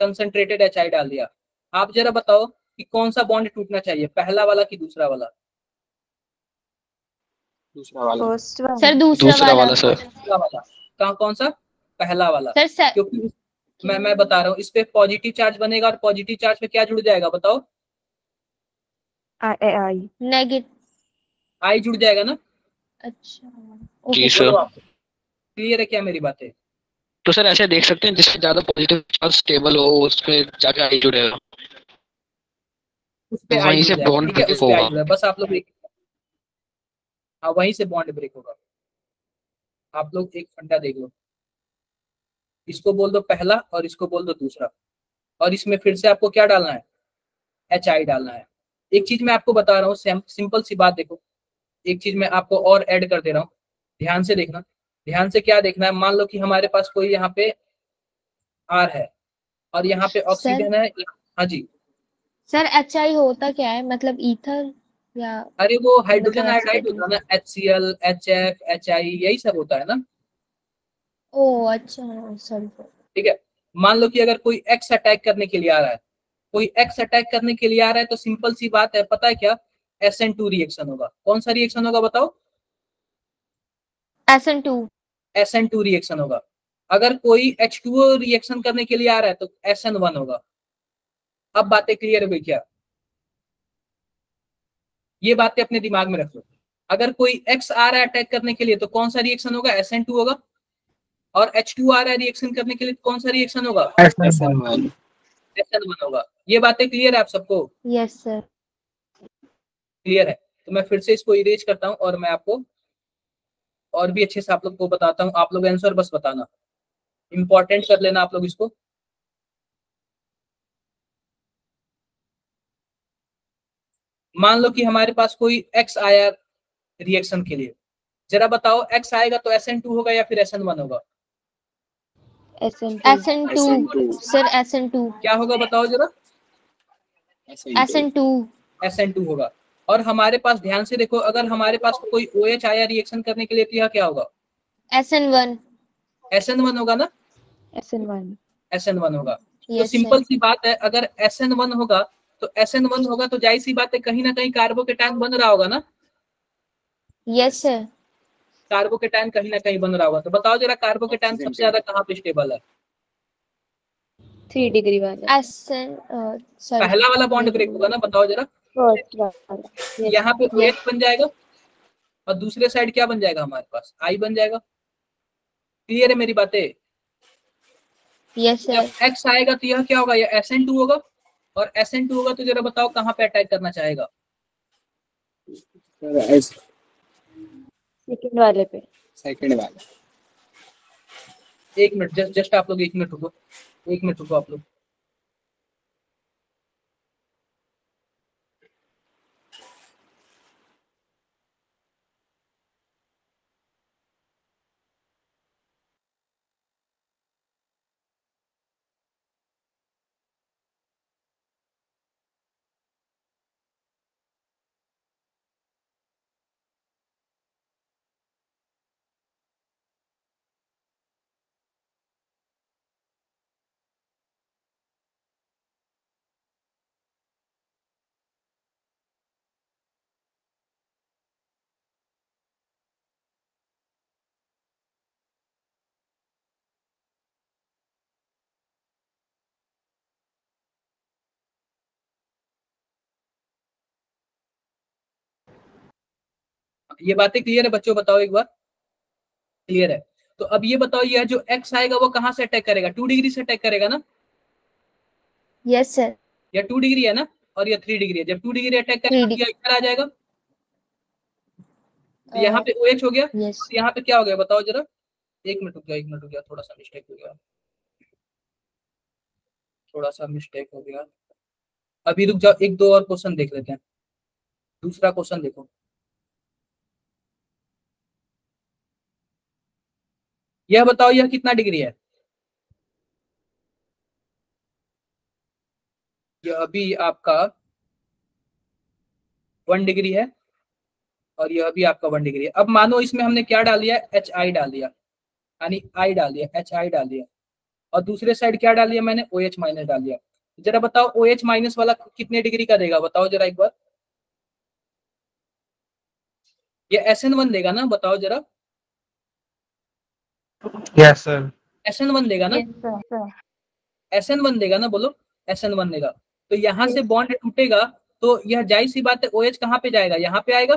कंसंट्रेटेड HI डाल दिया। आप जरा बताओ कि कौन सा बॉन्ड टूटना चाहिए, पहला वाला कि दूसरा वाला? दूसरा वाला। First one. सर दूसरा दूसरा वाला सर। दूसरा वाला। कौन सा? पहला वाला। सर क्योंकि मैं बता रहा हूँ, इस पे पॉजिटिव चार्ज बनेगा और पॉजिटिव चार्ज पे क्या जुड़ जाएगा बताओ? आई। नेगेटिव। I जुड़ जाएगा ना। अच्छा जी सर। क्लियर है क्या मेरी बातें? तो सर ऐसे देख सकते हैं जिससे ज्यादा पॉजिटिव चार्ज स्टेबल हो उसमें ज्यादा आई जुड़ेगा, उस पे I वहीं जुड़ से जाएगा, बॉन्ड ठीक है। ब्रेक उस पे I होगा। जुड़ा है, बस आप लोग हाँ वहीं से बॉन्ड ब्रेक होगा। आप लोग एक फंडा देख लो, इसको बोल दो पहला और इसको बोल दो दूसरा, और इसमें फिर से आपको क्या डालना है, HI डालना है। एक चीज मैं आपको बता रहा हूँ, सिंपल सी बात देखो, एक चीज मैं आपको और ऐड कर दे रहा हूँ, ध्यान से देखना। ध्यान से क्या देखना है, मान लो कि हमारे पास कोई यहाँ पे R है और यहाँ पे ऑक्सीजन है। हाँ जी सर HI होता क्या है, मतलब ईथर या? अरे वो हाइड्रोजन मतलब आयोडाइड acetate? होता है ना, HCl HF HI यही सब होता है ना, ओ अच्छा सर। ठीक है। मान लो कि अगर कोई X अटैक करने के लिए आ रहा है, कोई X अटैक करने के लिए आ रहा है, तो सिंपल सी बात है, पता है क्या, SN2 रिएक्शन होगा। कौन सा रिएक्शन होगा बताओ? SN2। SN2 रिएक्शन होगा। अगर कोई H2O रिएक्शन करने के लिए आ रहा है तो SN1 होगा। अब बातें क्लियर हो गई क्या? ये बातें अपने दिमाग में रख लो। अगर कोई X आ रहा है अटैक करने के लिए तो कौन सा रिएक्शन होगा, SN2 होगा। और H2 आ रहा है रिएक्शन करने के लिए कौन सा रिएक्शन होगा, SN1। SN1 होगा। ये बातें क्लियर है आप सबको? Yes sir. क्लियर है। तो मैं फिर से इसको इरेज करता हूं और मैं आपको और भी अच्छे से आप लोग को बताता हूँ। आप लोग आंसर बस बताना, इंपॉर्टेंट कर लेना आप लोग इसको। मान लो कि हमारे पास कोई X आया रिएक्शन के लिए, जरा बताओ X आएगा तो SN2 होगा या फिर SN1 होगा? SN2 sir, SN2। क्या होगा बताओ जरा? SN2 होगा। और हमारे पास ध्यान से देखो, अगर हमारे पास कोई OH आया रिएक्शन करने के लिए तो यह क्या होगा, SN1 होगा ना। SN1 होगा। तो यस सिंपल सर। सी बात है, अगर SN1 होगा तो SN1 होगा, तो जाहिर सी बात है कहीं ना कहीं कार्बोकेटायन बन रहा होगा ना। Yes sir. कार्बोकेटायन कहीं ना कहीं बन रहा होगा। तो बताओ जरा कार्बोकेटायन सबसे ज्यादा कहाँ पे स्टेबल है? 3 डिग्री वाला। सॉरी पहला वाला बॉन्ड ब्रेक होगा ना, बताओ जरा। फर्स्ट वाला। यहाँ पे yes. OH बन जाएगा और दूसरे साइड क्या बन जाएगा हमारे पास? I बन जाएगा। क्लियर है मेरी बातें? यस जब सर। X आएगा तो यह क्या होगा? यह SN2 होगा, और SN2 होगा तो जरा बताओ कहाँ पे अटैक करना चाहेगा? सेकंड वाले पे। सेकंड वाला। एक मिनट, जस्ट आप लोग 1 मिनट रुको, 1 मिनट रुको आप लोग। ये बातें क्लियर है बच्चों? बताओ एक बार, क्लियर है? तो अब ये बताओ, यह जो X आएगा वो कहाँ से अटैक करेगा? 2 डिग्री से अटैक करेगा ना? Yes sir. या 2 डिग्री है ना, और ये 3 डिग्री है। जब 2 डिग्री अटैक करेगा तो इधर आ जाएगा, तो यहाँ पे OH हो गया। यस। और यहाँ पे क्या हो गया बताओ जरा? 1 मिनट रुक गया, 1 मिनट रुक गया, थोड़ा सा मिस्टेक हो गया, थोड़ा सा मिस्टेक हो गया। अभी रुक जाओ, 1-2 और क्वेश्चन देख लेते हैं। दूसरा क्वेश्चन देखो, यह बताओ यह कितना डिग्री है? यह अभी आपका 1 डिग्री है, और यह भी आपका 1 डिग्री है। अब मानो इसमें हमने क्या डाल दिया? HI डाल दिया, यानी I डाल दिया, HI डाल दिया, और दूसरे साइड क्या डाल दिया मैंने? OH माइनस डाल दिया। जरा बताओ OH माइनस वाला कितने डिग्री का देगा? बताओ जरा एक बार। ये SN1 देगा ना, बताओ जरा। Yes sir. SN1 देगा ना? SN1 देगा ना, बोलो। SN1 देगा। तो यहाँ से बॉन्ड टूटेगा, तो यह जाहिर सी बात है OH कहाँ पे जाएगा? यहाँ पे आएगा।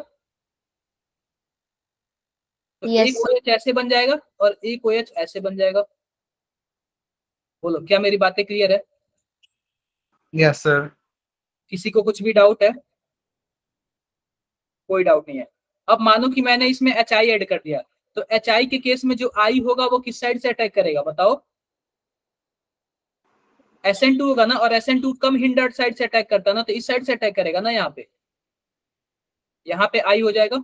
तो Yes. एक OH ऐसे बन जाएगा और एक OH ऐसे बन जाएगा। बोलो, क्या मेरी बातें क्लियर है? Yes sir. किसी को कुछ भी डाउट है? कोई डाउट नहीं है। अब मानो कि मैंने इसमें HI ऐड कर दिया, तो HI के केस में जो I होगा वो किस साइड से अटैक करेगा? बताओ। SN2 होगा ना, और SN2 कम हिंडर्ड साइड से अटैक करता ना, तो इस साइड से अटैक करेगा ना। यहाँ पे I हो जाएगा।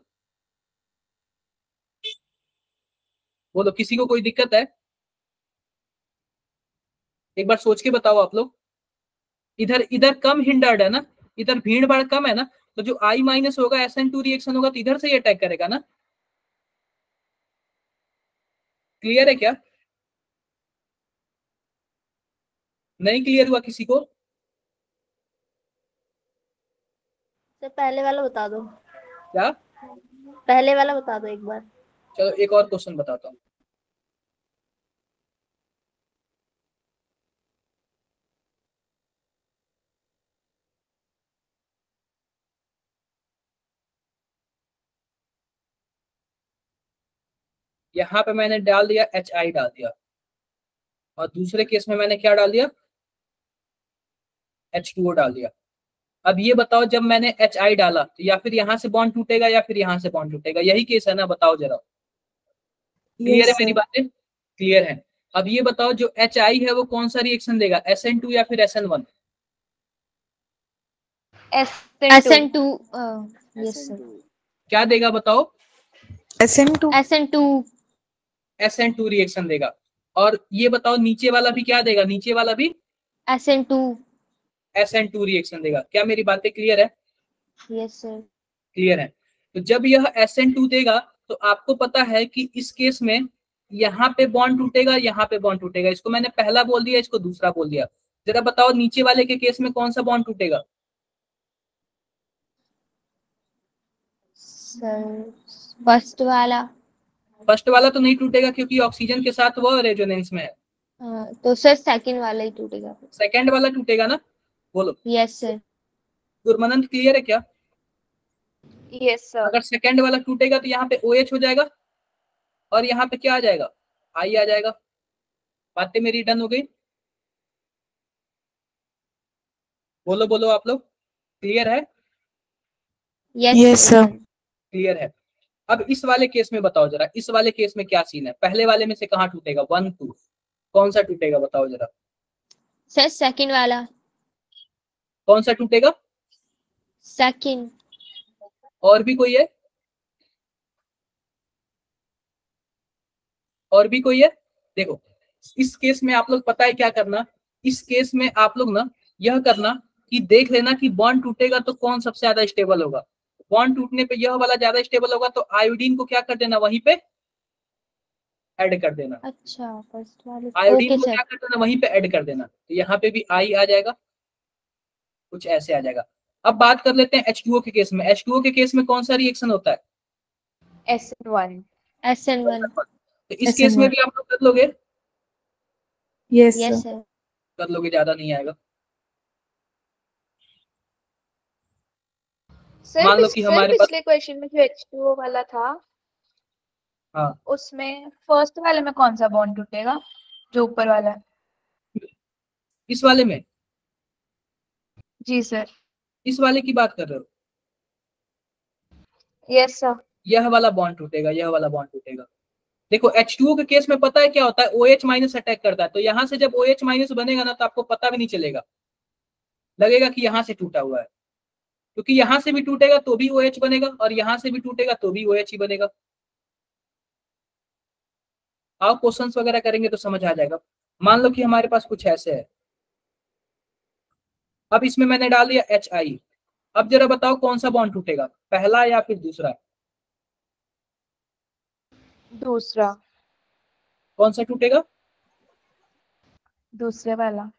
बोलो, किसी को कोई दिक्कत है? एक बार सोच के बताओ आप लोग। इधर इधर कम हिंडर्ड है ना, इधर भीड़ भाड़ कम है ना, तो जो I माइनस होगा, SN2 रिएक्शन होगा, तो इधर से ही अटैक करेगा ना। क्लियर है क्या? नहीं क्लियर हुआ किसी को? सर पहले वाला बता दो, क्या? पहले वाला बता दो एक बार। चलो एक और क्वेश्चन बताता हूँ। यहाँ पे मैंने डाल दिया HI डाल दिया, और दूसरे केस में मैंने क्या डाल दिया? H2O डाल दिया। अब ये बताओ, जब मैंने HI डाला तो या फिर यहाँ से बॉन्ड टूटेगा या फिर यहाँ से बॉन्ड टूटेगा? यही केस है ना, बताओ जरा। क्लियर है मेरी बातें? क्लियर है। अब ये बताओ, जो HI है वो कौन सा रिएक्शन देगा? SN2 या फिर SN1? SN2। Yes sir. क्या देगा बताओ? SN2। SN2 रिएक्शन देगा। और ये बताओ, नीचे वाला भी क्या देगा? नीचे वाला भी SN2 रिएक्शन देगा। क्या मेरी बातें क्लियर है? Yes sir. क्लियर है। तो जब यह SN2 देगा, तो आपको पता है कि इस केस में यहाँ पे बॉन्ड टूटेगा, यहाँ पे बॉन्ड टूटेगा। इसको मैंने पहला बोल दिया, इसको दूसरा बोल दिया। जरा बताओ, नीचे वाले के केस में कौन सा बॉन्ड टूटेगा? सर फर्स्ट वाला। फर्स्ट वाला तो नहीं टूटेगा क्योंकि ऑक्सीजन के साथ वो रेजोनेंस में है। तो सर सेकंड वाला ही टूटेगा। सेकंड वाला टूटेगा ना, बोलो। Yes sir. गुरमनंत क्लियर है क्या? Yes sir. अगर सेकंड वाला टूटेगा तो यहाँ पे OH हो जाएगा और यहाँ पे क्या आ जाएगा, I आ जाएगा। बातें मेरी डन हो गई? बोलो बोलो आप लोग, क्लियर है? Yes sir. क्लियर है। अब इस वाले केस में बताओ जरा, इस वाले केस में क्या सीन है? पहले वाले में से कहाँ टूटेगा? 1 2 कौन सा टूटेगा बताओ जरा? सर सेकंड वाला। कौन सा टूटेगा? सेकंड। और भी कोई है? और भी कोई है? देखो इस केस में आप लोग पता है क्या करना, इस केस में आप लोग ना यह करना कि देख लेना कि बॉन्ड टूटेगा तो कौन सबसे ज्यादा स्टेबल होगा। बॉन्ड टूटने पे यह वाला ज्यादा स्टेबल होगा तो आयोडीन को क्या कर देना, वहीं पे ऐड कर देना। अच्छा फर्स्ट वाले। आयोडीन ओके को सर। क्या कर देना, वहीं पे ऐड कर देना। तो यहाँ पे भी I आ जाएगा, कुछ ऐसे आ जाएगा। अब बात कर लेते हैं H2O के केस में। H2O के केस में कौन सा रिएक्शन होता है? SN1। SN1। तो इस केस में भी आप लोग कर लोगे? Yes sir. कर लोगे, ज्यादा नहीं आएगा। सर मान लो कि हमारे पास, पिछले क्वेश्चन में जो H2O वाला था, हाँ उसमें फर्स्ट वाले में कौन सा बॉन्ड टूटेगा, जो ऊपर वाला है? इस वाले में, जी सर। इस वाले की बात कर रहे हो? Yes sir. यह वाला बॉन्ड टूटेगा, यह वाला बॉन्ड टूटेगा। देखो H2O के केस में पता है क्या होता है, OH माइनस अटैक करता है। तो यहां से जब OH माइनस बनेगा ना तो आपको पता भी नहीं चलेगा, लगेगा कि यहां से टूटा हुआ है। क्योंकि यहां से भी टूटेगा तो भी OH बनेगा और यहां से भी टूटेगा तो भी OH ही बनेगा। आओ क्वेश्चंस वगैरह करेंगे तो समझ आ जाएगा। मान लो कि हमारे पास कुछ ऐसे है, अब इसमें मैंने डाल दिया HI। अब जरा बताओ कौन सा बॉन्ड टूटेगा, पहला या फिर दूसरा? दूसरा। कौन सा टूटेगा? दूसरे वाला।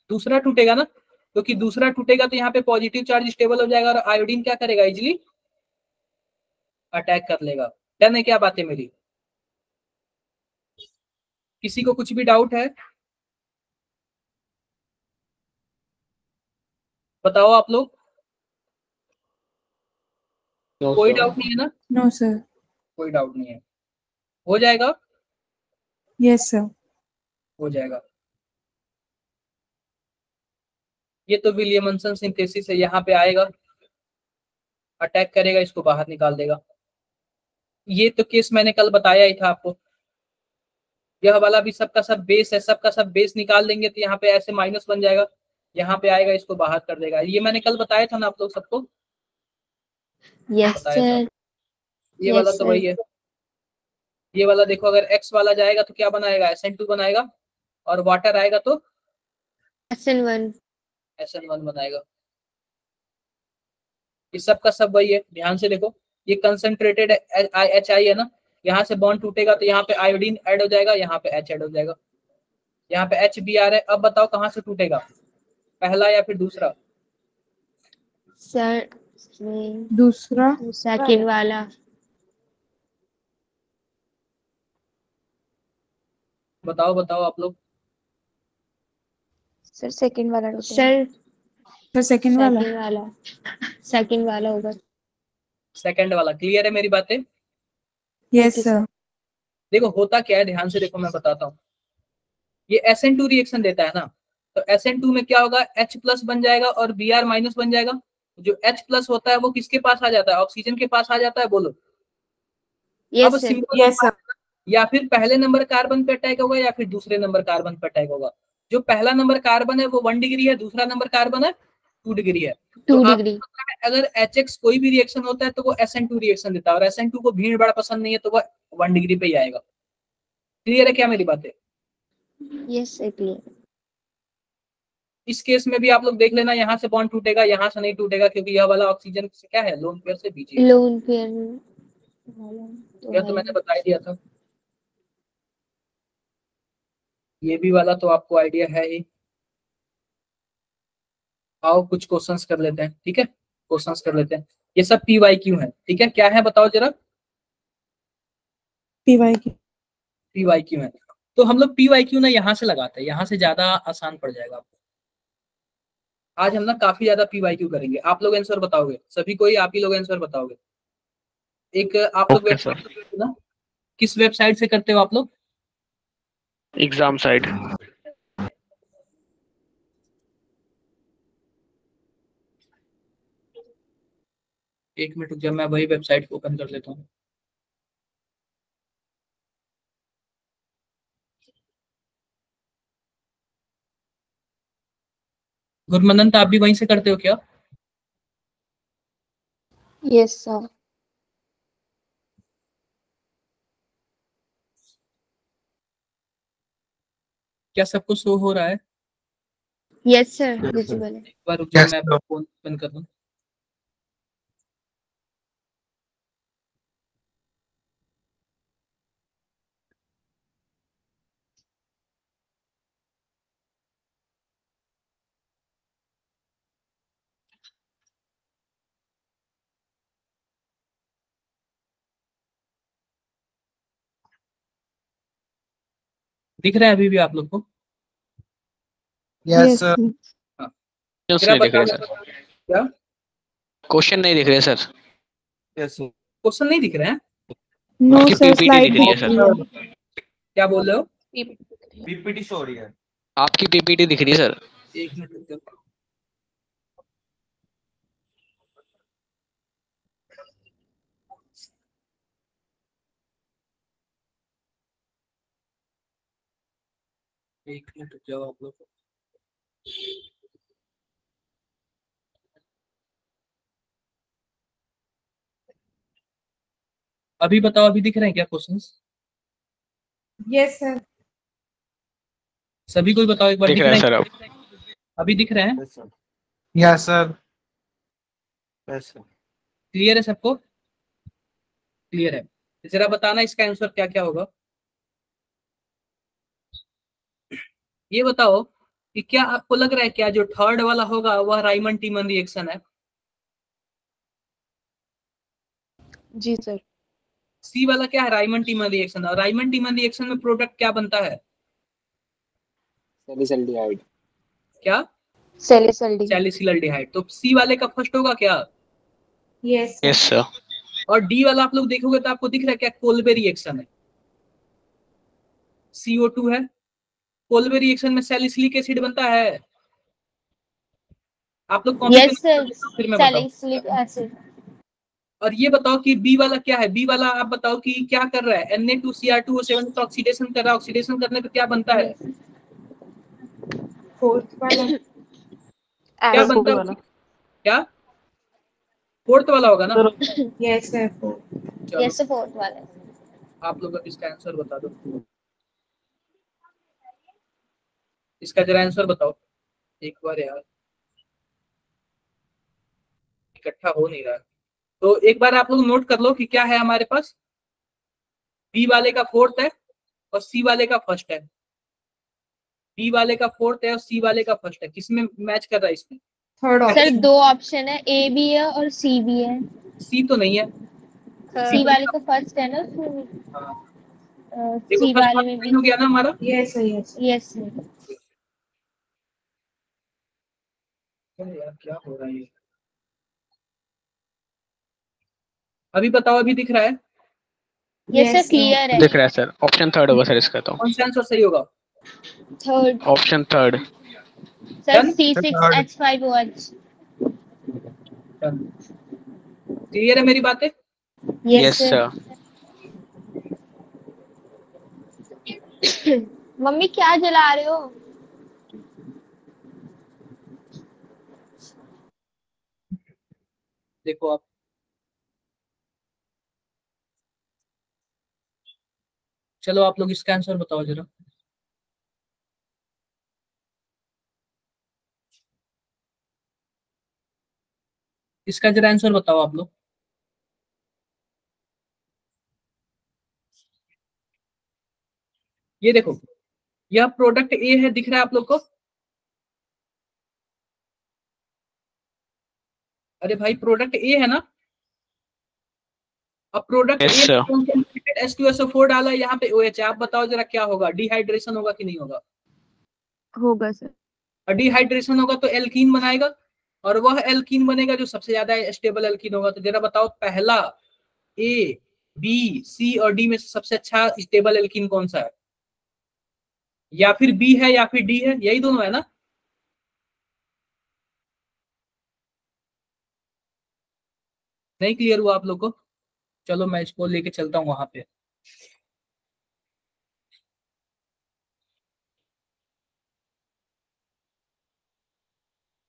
दूसरा टूटेगा ना, क्योंकि दूसरा टूटेगा तो यहाँ पे पॉजिटिव चार्ज स्टेबल हो जाएगा और आयोडीन क्या करेगा, इजिली अटैक कर लेगा। डन है क्या बातें मेरी? किसी को कुछ भी डाउट है बताओ आप लोग। कोई डाउट नहीं है ना? No sir. कोई डाउट नहीं है, हो जाएगा। Yes sir. हो जाएगा। ये तो विलियमसन सिंथेसिस है, यहाँ पे आएगा, अटैक करेगा, इसको बाहर निकाल देगा। ये तो केस मैंने कल बताया ही था आपको। यह वाला भी सबका सब बेस है, सबका सब बेस निकाल देंगे तो यहाँ पे ऐसे माइनस बन जाएगा, यहाँ पे आएगा, इसको बाहर कर देगा। ये मैंने कल बताया था ना आप लोग सबको? यस बताया था। सर। ये वाला तो वही है। ये वाला देखो, अगर X वाला जाएगा तो क्या बनाएगा, SN2 बनाएगा, और वाटर आएगा तो SN1। SN1 बनाएगा। इस सब का सब वही है, ध्यान से देखो। ये कंसंट्रेटेड HI है ना, यहाँ से बॉन्ड टूटेगा तो यहाँ पे आयोडीन ऐड हो जाएगा, यहाँ पे H ऐड हो जाएगा, यहाँ पे HBr है। अब बताओ कहाँ से टूटेगा, पहला या फिर दूसरा? सर दूसरा। सेकंड वाला। बताओ बताओ आप लोग। सर सेकंड वाला टूटेगा। सर सेकंड वाला। सेकंड वाला होगा। सेकंड वाला। क्लियर है मेरी बातें? Yes sir. देखो होता क्या है, ध्यान से देखो, मैं बताता हूँ। ये SN2 रिएक्शन देता है ना, तो SN2 में क्या होगा, H प्लस बन जाएगा और Br माइनस बन जाएगा। जो H प्लस होता है वो किसके पास आ जाता है, ऑक्सीजन के पास आ जाता है, बोलो। अब yes sir. Simple, yes sir. या फिर पहले नंबर कार्बन पे अटैक होगा या फिर दूसरे नंबर कार्बन पे अटैक होगा। जो पहला नंबर कार्बन है वो 1 डिग्री है, दूसरा नंबर कार्बन है 2 डिग्री है। 2 तो डिग्री। अगर HX कोई भी रिएक्शन होता है तो वो SN2 रिएक्शन देता है, और SN2 को भीड़ भाड़ पसंद नहीं है तो वो 1 डिग्री पे ही आएगा। क्लियर है क्या मेरी बातें? Yes sir clear. इस केस में भी आप लोग देख लेना, यहाँ से बॉन्ड टूटेगा, यहाँ से नहीं टूटेगा, क्योंकि यह वाला ऑक्सीजन से क्या है, लोन पेयर से बीजी है। लोन पेयर यह तो मैंने बता ही दिया था। ये भी वाला तो आपको आइडिया है ही। आओ कुछ क्वेश्चंस कर लेते हैं, ठीक है, क्वेश्चंस कर लेते हैं। ये सब PYQ है, ठीक है। क्या है बताओ जरा? PYQ। PYQ है। तो हम लोग PYQ ना यहाँ से लगाते हैं, यहाँ से ज्यादा आसान पड़ जाएगा आपको। आज हम ना काफी ज्यादा PYQ करेंगे। आप लोग आंसर बताओगे, सभी कोई आप ही लोग आंसर बताओगे। एक आप लोग ओके सर। वेबसाइट ना, किस वेबसाइट से करते हो आप लोग? Exam side. एक मिनट, जब मैं वही वेबसाइट ओपन कर लेता हूँ। गुरमनंत, आप भी वहीं से करते हो क्या? Yes sir. क्या सबको शो हो रहा है? यस सर, विजिबल है। एक बार रुक जाओ, Yes, मैं sir. फोन ओपन कर दूं। दिख रहा है अभी भी आप लोग को? Yes, sir. हाँ, क्वेश्चंस जरा नहीं दिख रहे बताओ सर। क्या क्वेश्चन नहीं दिख रहे सर। Yes sir. क्वेश्चन नहीं दिख रहे हैं? नो आपकी सर, PPT स्लाइड दिख रही है दिख रही है। क्या बोल रहे हो? पीपीटी शो हो रही है। आपकी PPT दिख रही है सर। एक मिनट रुक जाओ। एक मिनट रुक जाओ आप लोग। अभी बताओ, अभी दिख रहे हैं क्या क्वेश्चंस? Yes sir. सभी को बताओ एक बार, दिख दिख रहा रहे है हैं? सर अब। अभी दिख रहे हैं? Yes sir. Yes, sir. Yes sir. Clear है सबको? क्लियर है? जरा बताना इसका आंसर क्या क्या होगा। ये बताओ कि क्या आपको लग रहा है क्या जो थर्ड वाला होगा वह राइमन टीमन रिएक्शन है? जी सर। सी वाला क्या है? Riemann टीमन reaction. और राइमन टीमन रिएक्शन में प्रोडक्ट क्या बनता है? Salicylic. क्या? सैलिसिलडी। सैलिसिलडिहाइड। तो सी वाले का फर्स्ट होगा क्या? Yes yes sir. और डी वाला आप लोग देखोगे तो आपको दिख रहा है क्या? कोल्बे रिएक्शन है। CO2 है। कोल्बे रिएक्शन में सैलिसिलिक एसिड बनता है। आप लोग कॉपी यस सर, पे फिर मैं बताऊं। Salicylic acid. और ये बताओ कि बी वाला क्या है? बी वाला आप बताओ कि क्या कर रहा है? Na2Cr2O7 तो ऑक्सीडेशन कर रहा है। ऑक्सीडेशन करने पे क्या बनता है? फोर्थ वाला। क्या बनता है? क्या फोर्थ वाला होगा ना? Yes sir. चलो यस सर, फोर्थ वाला। आप लोग अब इसका आंसर बता दो। इसका जरा आंसर बताओ एक बार यार, इकट्ठा हो नहीं रहा है। तो एक बार आप लोग नोट कर लो कि क्या है हमारे पास। बी वाले का फोर्थ है और सी वाले का फर्स्ट है। बी वाले का फोर्थ है और सी वाले का फर्स्ट है। किसमें मैच कर रहा है इसमें? Third sir option. दो ऑप्शन है, ए भी है और सी भी है। सी तो नहीं है। सी वाले का फर्स्ट है ना, हाँ, देखो सी फर्स्ट वाले वाला में भी। साइन हो गया ना हमारा। Yes sir. Yes yes sir. यार क्या हो रहा है ये? अभी बताओ, अभी दिख रहा है? यस सर, क्लियर है। दिख रहा है सर। ऑप्शन थर्ड होगा सर इसका तो। कौन सा आंसर सही होगा? Third. Option third. Sir done. C6H5OH। Clear है मेरी बातें? Yes yes sir. Sir. Mummy क्या जला रहे हो? देखो आप, चलो आप लोग इसका आंसर बताओ जरा। इसका जरा आंसर बताओ आप लोग। ये देखो, यह प्रोडक्ट ए है, दिख रहा है आप लोग को? अरे भाई प्रोडक्ट ए है ना? अब प्रोडक्ट Yes, ए sir. कॉन्सेंट्रेटेड H2SO4 डाला है, यहाँ पे OH। आप बताओ जरा क्या होगा, डिहाइड्रेशन होगा कि नहीं होगा? होगा सर। और डिहाइड्रेशन होगा तो एल्कीन बनाएगा, और वह एल्कीन बनेगा जो सबसे ज्यादा स्टेबल एल्कीन होगा। तो जरा बताओ पहला ए, बी, सी और डी में से सबसे अच्छा स्टेबल एल्कीन कौन सा है? या फिर बी है या फिर डी है, यही दोनों है ना? नहीं क्लियर हुआ आप लोग को? चलो मैं इसको लेके चलता हूँ वहां पे।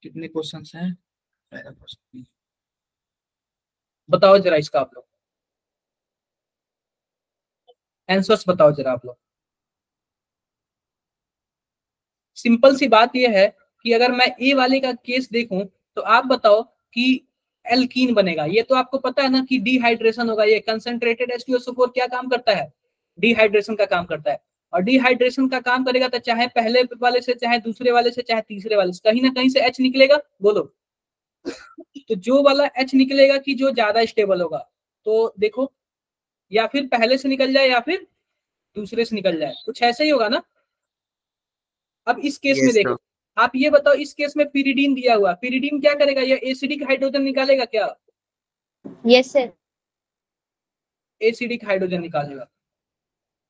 कितने क्वेश्चंस हैं? पहला क्वेश्चन बताओ जरा इसका, आप लोग आंसर्स बताओ जरा आप लोग। सिंपल सी बात यह है कि अगर मैं ए वाले का केस देखूं तो आप बताओ कि एल्कीन बनेगा। ये तो आपको पता है ना कि डिहाइड्रेशन होगा। ये कंसंट्रेटेड H2SO4 क्या काम करता है? डिहाइड्रेशन का काम करता है। और डिहाइड्रेशन का काम करेगा तो चाहे पहले वाले से, चाहे दूसरे वाले से, चाहे तीसरे वाले से, कहीं ना कहीं से H निकलेगा। बोलो। तो जो वाला H निकलेगा कि जो ज्यादा स्टेबल होगा। तो देखो, या फिर पहले से निकल जाए या फिर दूसरे से निकल जाए, कुछ ऐसे ही होगा ना। अब इस केस में यस देखो, आप ये बताओ, इस केस में पिरिडीन दिया हुआ, पिरिडीन क्या करेगा? ये एसिडिक हाइड्रोजन निकालेगा क्या? Yes sir. एसिडिक हाइड्रोजन निकालेगा।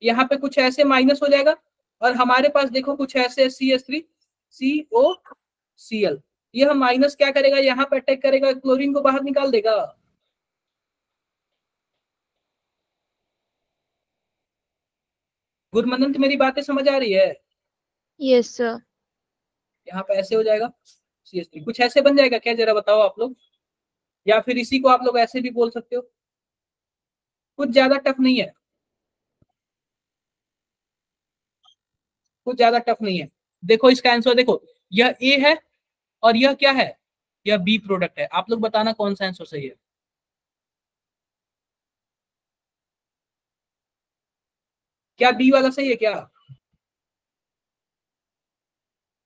यहाँ पे कुछ ऐसे माइनस हो जाएगा, और हमारे पास देखो कुछ ऐसे CH3COCl। यह माइनस क्या करेगा? यहाँ पे अटैक करेगा, क्लोरीन को बाहर निकाल देगा। गुरमनंत मेरी बातें समझ आ रही है? Yes sir. यहाँ पे ऐसे हो जाएगा, CH3 कुछ ऐसे बन जाएगा क्या? जरा बताओ आप लोग। या फिर इसी को आप लोग ऐसे भी बोल सकते हो, कुछ ज्यादा टफ नहीं है, कुछ ज्यादा टफ नहीं है। देखो इसका आंसर देखो, यह ए है और यह क्या है? यह बी प्रोडक्ट है। आप लोग बताना कौन सा आंसर सही है। क्या बी वाला सही है क्या?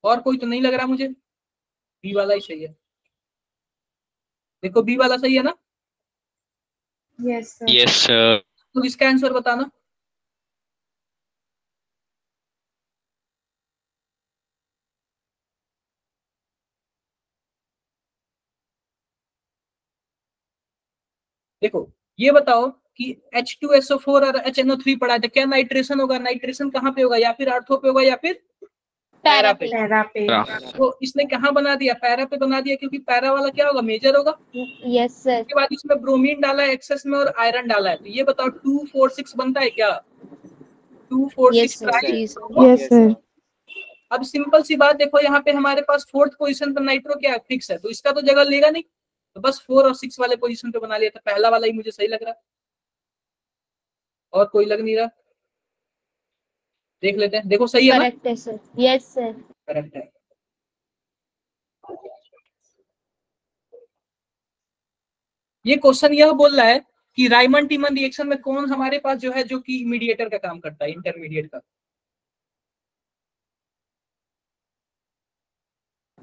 और कोई तो नहीं लग रहा मुझे, बी वाला ही सही है। देखो बी वाला सही है ना? Yes, sir. Yes, sir. तो इसका आंसर बताना। देखो ये बताओ कि H2SO4 और HNO3 पढ़ा था, क्या नाइट्रेशन होगा? नाइट्रेशन कहाँ पे होगा? या फिर आर्थो पे होगा या फिर पैरा पे? पैरा पे। तो इसने कहाँ बना दिया? पैरा पे बना दिया, क्योंकि पैरा वाला क्या होगा? मेजर होगा। Yes sir. उसके बाद इसमें ब्रोमीन डाला है एक्सेस में और आयरन डाला है। तो ये बताओ 246 बनता है क्या? 246 यस सर। ट्राई। जी सर। Yes, sir. अब सिंपल सी बात देखो, यहाँ पे हमारे पास फोर्थ पोजीशन पर नाइट्रो क्या है? फिक्स है, तो इसका तो जगह लेगा नहीं। तो बस 4 और 6 वाले पोजीशन पे बना लिया था। पहला वाला ही मुझे सही लग रहा है, और कोई लग नहीं रहा। देख लेते हैं, देखो सही है ना? करेक्ट है सर। Yes sir. करेक्ट है। ये क्वेश्चन यह बोल रहा है कि राइमन टीमन रिएक्शन में कौन हमारे पास जो है, जो कि मीडिएटर का काम करता है, इंटरमीडिएट का।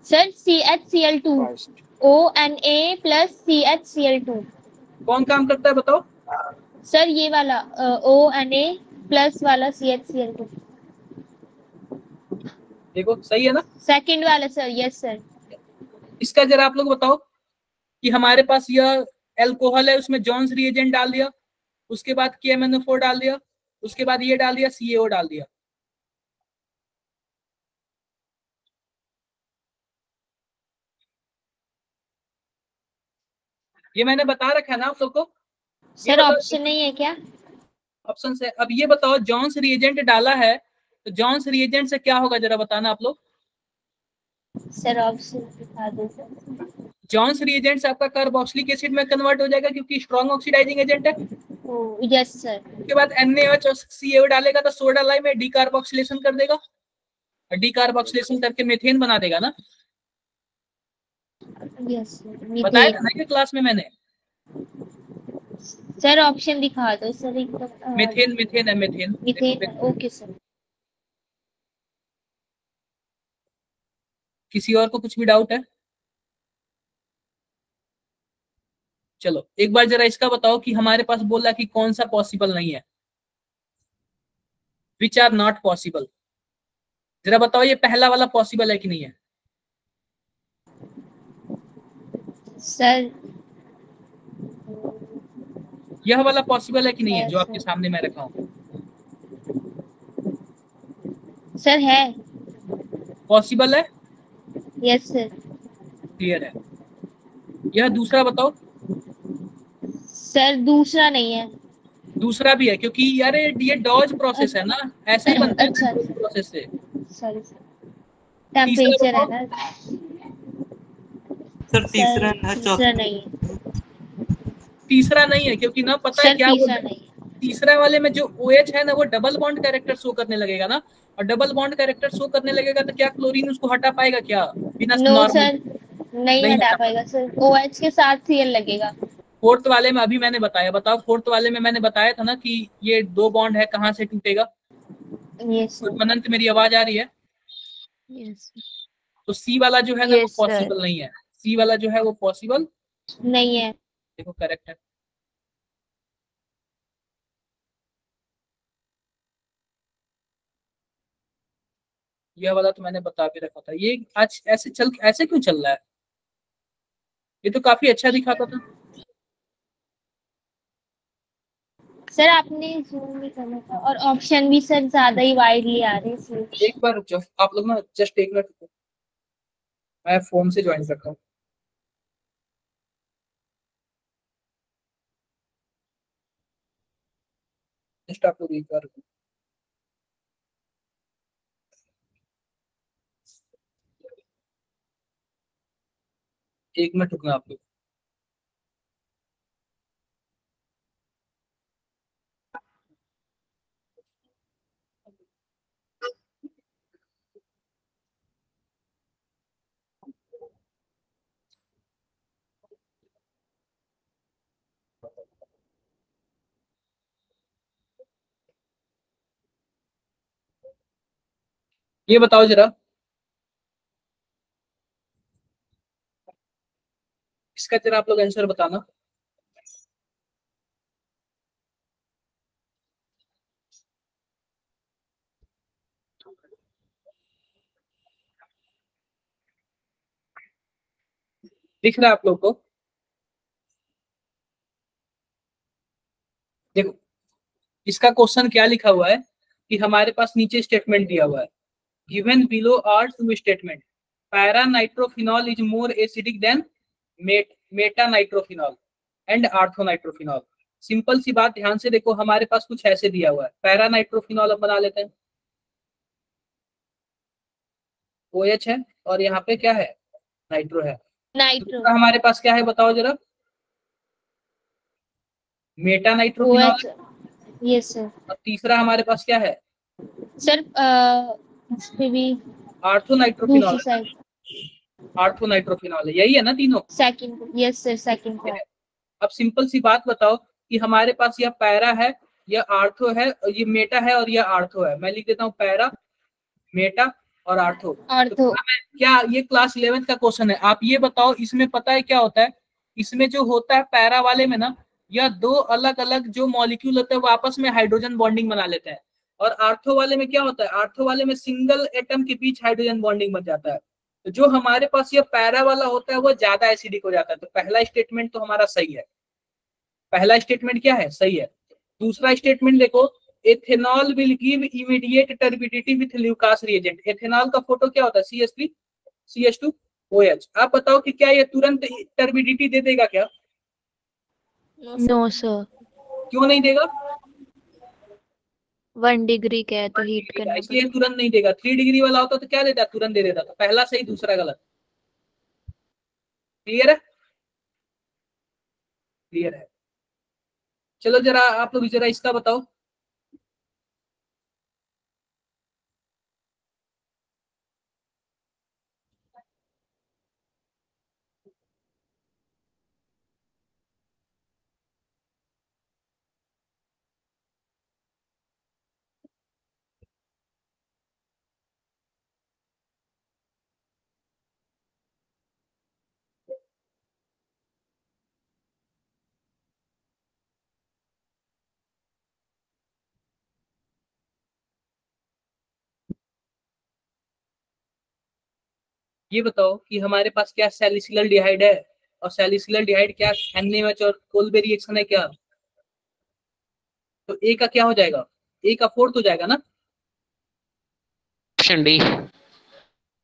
Sir CHCl2 ONA plus CHCl2। कौन काम करता है बताओ? सर ये वाला ONA प्लस वाला CHCl2। देखो सही है ना? सेकंड वाला सर। Yes sir. इसका जरा आप लोग बताओ कि हमारे पास यह एल्कोहल है, उसमें जॉन्स रिएजेंट डाल दिया, उसके बाद KMnO4 डाल दिया, उसके बाद ये डाल दिया, CaO डाल दिया। ये मैंने बता रखा है ना आप लोग को। सर ऑप्शन नहीं है क्या? ऑप्शन से। अब ये बताओ, जॉन्स रिएजेंट डाला है तो जॉन्स रिएजेंट से क्या होगा? जरा बताना आप लोग। सर ऑप्शन दिखा दो सर। जॉन्स रिएजेंट से आपका कार्बोक्सिलिक एसिड में कन्वर्ट हो जाएगा, क्योंकि स्ट्रॉन्ग ऑक्सीडाइजिंग एजेंट है। Yes sir. उसके बाद NaOH और CaO डालेगा तो सोडा लाइम में डीकार्बोक्सिलेशन कर देगा, और डीकार्बोक्सिलेशन करके मीथेन बना देगा ना। यस बताया था ना कि क्लास में मैंने। सर ऑप्शन दिखा दो सर एकदम। मीथेन, मीथेन है, मीथेन। मीथेन। Okay sir. किसी और को कुछ भी डाउट है? चलो एक बार जरा इसका बताओ कि हमारे पास बोला कि कौन सा पॉसिबल नहीं है, विच आर नॉट पॉसिबल। जरा बताओ ये पहला वाला पॉसिबल है कि नहीं है? सर यह वाला पॉसिबल है कि नहीं है जो Yes, आपके सामने मैं रखा हूं? सर है। पॉसिबल है, यस सर। क्लियर है। यह दूसरा बताओ। सर दूसरा नहीं है। दूसरा भी है क्योंकि यार ये डॉज प्रोसेस है ना, ऐसे ही बनता है अच्छा डॉज प्रोसेस से। सॉरी सर, तीसरा टेम्परेचर है बताओ। ना। सर तीसरा सर है, तीसरा चौथा। नहीं है। तीसरा नहीं है क्योंकि ना पता है सर क्या तीसरा बोलते हैं, नहीं है। तीसरा वाले में जो OH है ना वो डबल बॉन्ड कैरेक्टर शो करने लगेगा ना, और डबल बॉन्ड कैरेक्टर शो करने लगेगा तो क्या क्लोरीन उसको हटा पाएगा क्या बिना नो नॉर्मल? सर, नहीं नहीं हटा हटा पाएगा पाएगा। सर, OH के साथ Cl लगेगा। फोर्थ वाले में अभी मैंने बताया, बताओ फोर्थ वाले में मैंने बताया था ना कि ये दो बॉन्ड है, कहाँ से टूटेगा? Yes sir. मनंत मेरी आवाज आ रही है? यस तो सी वाला जो है ना वो यस सर। पॉसिबल नहीं है, सी वाला जो है वो पॉसिबल नहीं है। देखो करेक्ट है। यह वाला तो मैंने बता भी रखा था। ये आज ऐसे क्यों चल रहा है? ये तो काफी अच्छा दिखाता था। सर आपने जूम भी करना था और ऑप्शन भी सर ज्यादा ही वाइडली आ रहे हैं इसलिए। एक बार रुक जाओ आप लोग ना, जस्ट एक मिनट रुको, मैं फोन से ज्वाइन करता हूँ। जस्ट आप लोग एक बार रुको। एक मिनट रुकना आप लोग। ये बताओ जरा, इसका जरा आप लोग आंसर बताना। दिख रहा है आप लोग को? देखो इसका क्वेश्चन क्या लिखा हुआ है कि हमारे पास नीचे स्टेटमेंट दिया हुआ है, given below are two statement, para nitrophenol is more acidic than meta nitrophenol and ortho nitrophenol. Simple सी बात, ध्यान से देखो, हमारे पास कुछ ऐसे दिया हुआ है, पैरा नाइट्रोफिनॉल अब बना लेते हैं, OH है और यहाँ पे क्या है, नाइट्रो है। नाइट्रो। दूसरा हमारे पास क्या है बताओ जरा, मेटा नाइट्रोफिनॉल OH। है। Yes sir. और तीसरा हमारे पास क्या है, सर इस पे भी आर्थो नाइट्रोफिनॉल दूसरी है। साइड आर्थो नाइट्रोफिनॉल है, यही है ना तीनों? सेकंड। यस सर, सेकंड का। अब सिंपल सी बात बताओ कि हमारे पास यह पैरा है, यह आर्थो है, और ये मेटा है और यह आर्थो है। मैं लिख देता हूँ पैरा, मेटा और आर्थो। तो ऑर्थो। क्या ये क्लास 11 का क्वेश्चन है? आप ये बताओ, इसमें पता है क्या होता है? इसमें जो होता है पैरा वाले में ना, यह दो अलग अलग जो मॉलिक्यूल होते हैं वो आपस में हाइड्रोजन बॉन्डिंग बना लेते हैं। और आर्थो वाले में क्या होता है, आर्थो वाले में सिंगल एटम के बीच हाइड्रोजन बॉन्डिंग बन जाता है। तो जो हमारे पास ये पैरा वाला होता है वो ज्यादा एसिडिक हो जाता है। तो पहला स्टेटमेंट तो हमारा सही है, पहला स्टेटमेंट क्या है, सही है। दूसरा स्टेटमेंट देखो, ethanol will give immediate turbidity with Lucas reagent. Ethanol का फोटो क्या होता है, CH3 CH2 OH। आप बताओ कि क्या ये तुरंत टर्बिडिटी दे देगा क्या? नो सर, क्यों नहीं देगा? 1 डिग्री का है तो हीट करना इसलिए पड़ेगा। तुरंत नहीं देगा। 3 डिग्री वाला होता तो क्या देता, तुरंत दे देता। तो पहला सही दूसरा गलत। क्लियर है? क्लियर है। चलो जरा आप लोग जरा इसका बताओ। ये बताओ कि हमारे पास क्या सैलिसिलर डिहाइड है, और सैलिसिलर डिहाइड क्या NaOH और कोल्बे रिएक्शन है क्या? तो ए का क्या हो जाएगा? ए का फोर्थ हो जाएगा ना। Option D.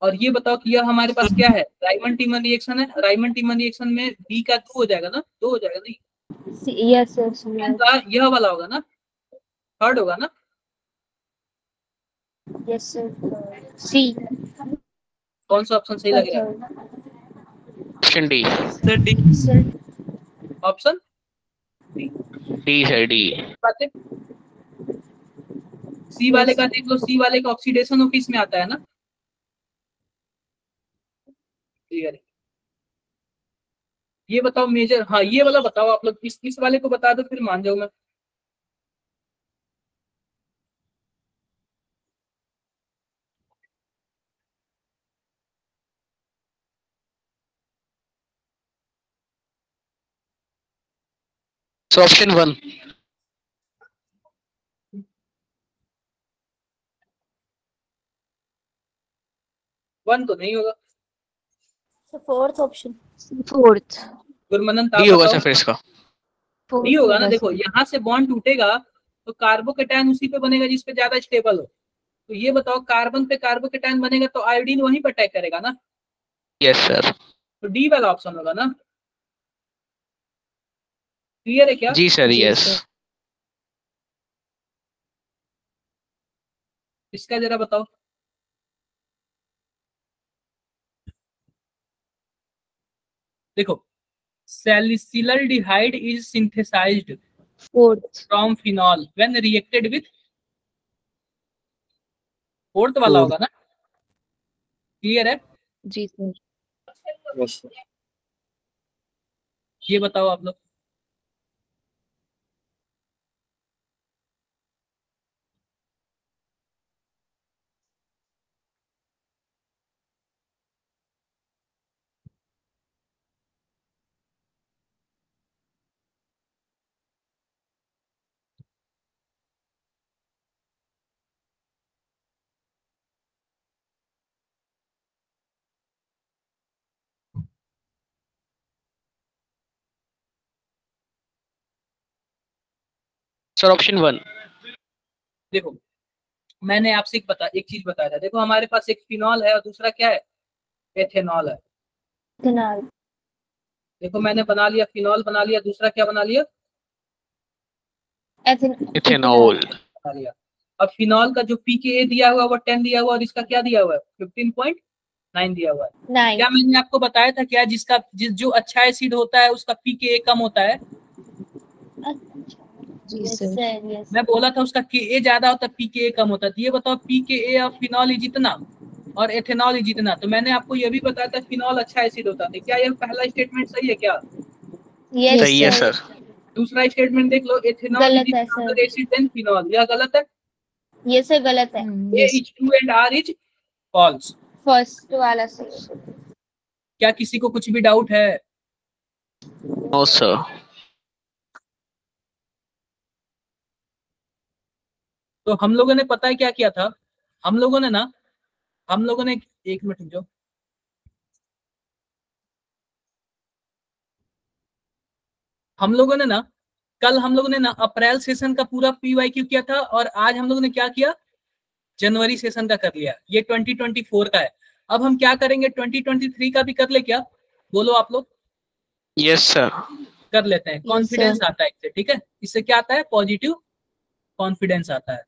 और ये बताओ कि यह हमारे पास क्या है? राइमंड टीमर रिएक्शन है। राइमंड टीमर रिएक्शन में बी का 2 हो जाएगा ना, 2 हो जाएगा नहीं, यस सर। का यह वाला होगा ना, थर्ड होगा ना। Yes sir. सी। कौन सा ऑप्शन सही लग रहा है? Option D. Sir D. Option D sir, D. बात है। सी वाले का देख लो, सी वाले का ऑक्सीडेशन ऑफ किस में आता है ना। क्लियर है। ये बताओ मेजर, हाँ ये वाला बताओ आप लोग, इस वाले को बता दो फिर मान जाऊं मैं। So option 1। 1 तो नहीं होगा। Fourth option. फोर्थ। गुरमनन डी होगा सर फिर इसका। डी होगा ना। देखो यहाँ से बॉन्ड टूटेगा तो कार्बोकेटायन उसी पे बनेगा जिस पे ज्यादा स्टेबल हो। तो ये बताओ कार्बन पे कार्बोकेटायन बनेगा तो आयोडीन वहीं पर अटैक करेगा ना। Yes sir. तो डी वाला ऑप्शन होगा ना। क्लियर है क्या? जी सर, यस। इसका जरा बताओ। देखो salicylaldehyde is synthesized fourth. From phenol when reacted with, fourth वाला होगा ना। क्लियर है? जी सर। ये बताओ आप लोग। Sir option 1। देखो मैंने आपसे एक चीज बताया था। देखो हमारे पास एक फिनॉल है और दूसरा क्या है? एथेनॉल है। इथेनॉल। देखो मैंने बना लिया, फिनॉल बना लिया, दूसरा क्या बना लिया? इथेनॉल। बना लिया। अब फिनॉल का जो pKa दिया हुआ है वो 10 दिया हुआ है और इसका क्या दिया हुआ है? 15.9 दिया हुआ है। 9। क्या मैंने आपको बताया था क्या जो अच्छा एसिड होता है उसका pKa कम होता है? जी सर। मैं बोला था उसका Ka ज्यादा होता है, pKa कम होता है। तो ये बताओ pKa और फिनॉल जितना और एथेनॉल ही जितना। तो मैंने आपको यह भी बताया था फिनॉल अच्छा एसिड होता है। क्या यह पहला स्टेटमेंट सही है क्या? सही है सर। दूसरा स्टेटमेंट देख लो, एथेनॉल गलत इज है stronger sir. Acid than phenol. यह गलत है। ये सर गलत है। A is true and R is false. First वाला सर। क्या किसी को कुछ भी डाउट है? No sir. तो हम लोगों ने पता है क्या किया था? हम लोगों ने ना, हम लोगों ने एक मिनट रुक जाओ। हम लोगों ने ना कल हम लोगों ने ना अप्रैल सेशन का पूरा PYQ किया था और आज हम लोगों ने क्या किया? जनवरी सेशन का कर लिया। ये 2024 का है। अब हम क्या करेंगे? 2023 का भी कर ले क्या? बोलो आप लोग। Yes sir. कर लेते हैं। Yes, confidence sir. आता है इससे, ठीक है। इससे क्या आता है? पॉजिटिव कॉन्फिडेंस आता है।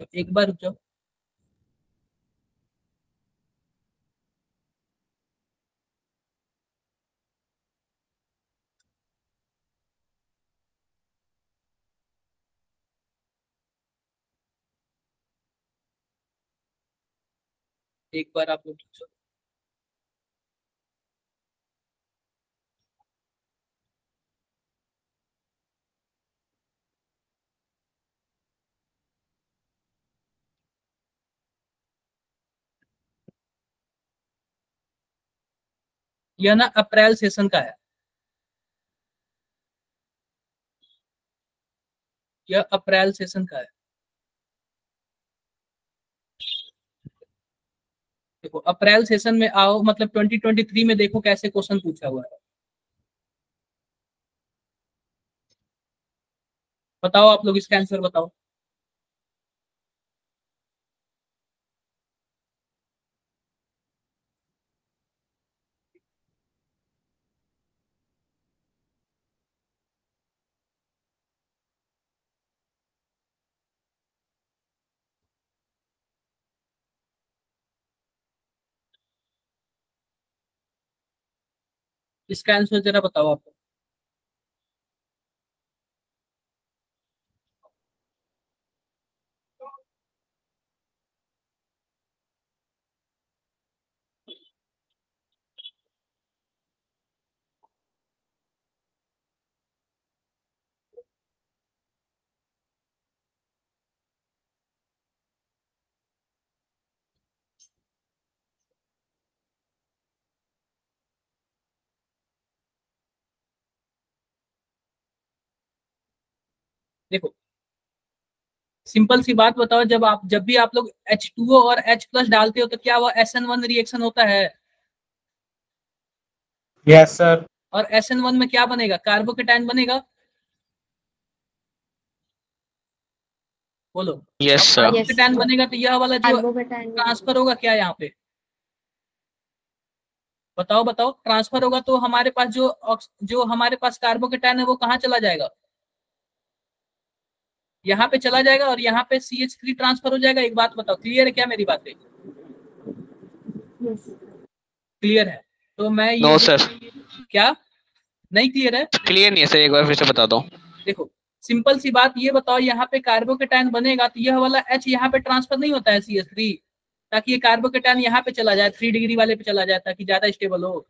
तो एक बार रुक जाओ। एक बार आप लोग रुक जाओ। यह ना अप्रैल सेशन का है। यह अप्रैल सेशन का है। देखो अप्रैल सेशन में आओ, मतलब 2023 में देखो कैसे क्वेश्चन पूछा हुआ है। बताओ आप लोग इसका आंसर बताओ। इसका आंसर जरा बताओ आप। देखो सिंपल सी बात बताओ, जब भी आप लोग H2O और H+ डालते हो तो क्या वो SN1 रिएक्शन होता है? Yes sir. और SN1 में क्या बनेगा? कार्बोकेटाइन बनेगा। बोलो। Yes sir. कार्बोकेटाइन बनेगा तो यह वाला जो ट्रांसफर होगा क्या यहाँ पे? बताओ बताओ, ट्रांसफर होगा तो हमारे पास जो हमारे पास कार्बोकेटाइन है वो कहाँ चला जाएगा? यहाँ पे चला जाएगा और यहाँ पे CH3 ट्रांसफर हो जाएगा। एक बात बताओ, क्लियर है क्या मेरी बातें? क्लियर है? तो मैं ये नो सर। क्या नहीं क्लियर है? क्लियर नहीं है सर, एक बार फिर से बता दो। देखो सिंपल सी बात ये बताओ, यहाँ पे कार्बोकेटाइन बनेगा तो यह वाला H यहाँ पे ट्रांसफर नहीं होता है CH3, ताकि ये कार्बोकेटाइन यहाँ पे चला जाए, 3 डिग्री वाले पे चला जाए ताकि ज्यादा स्टेबल हो।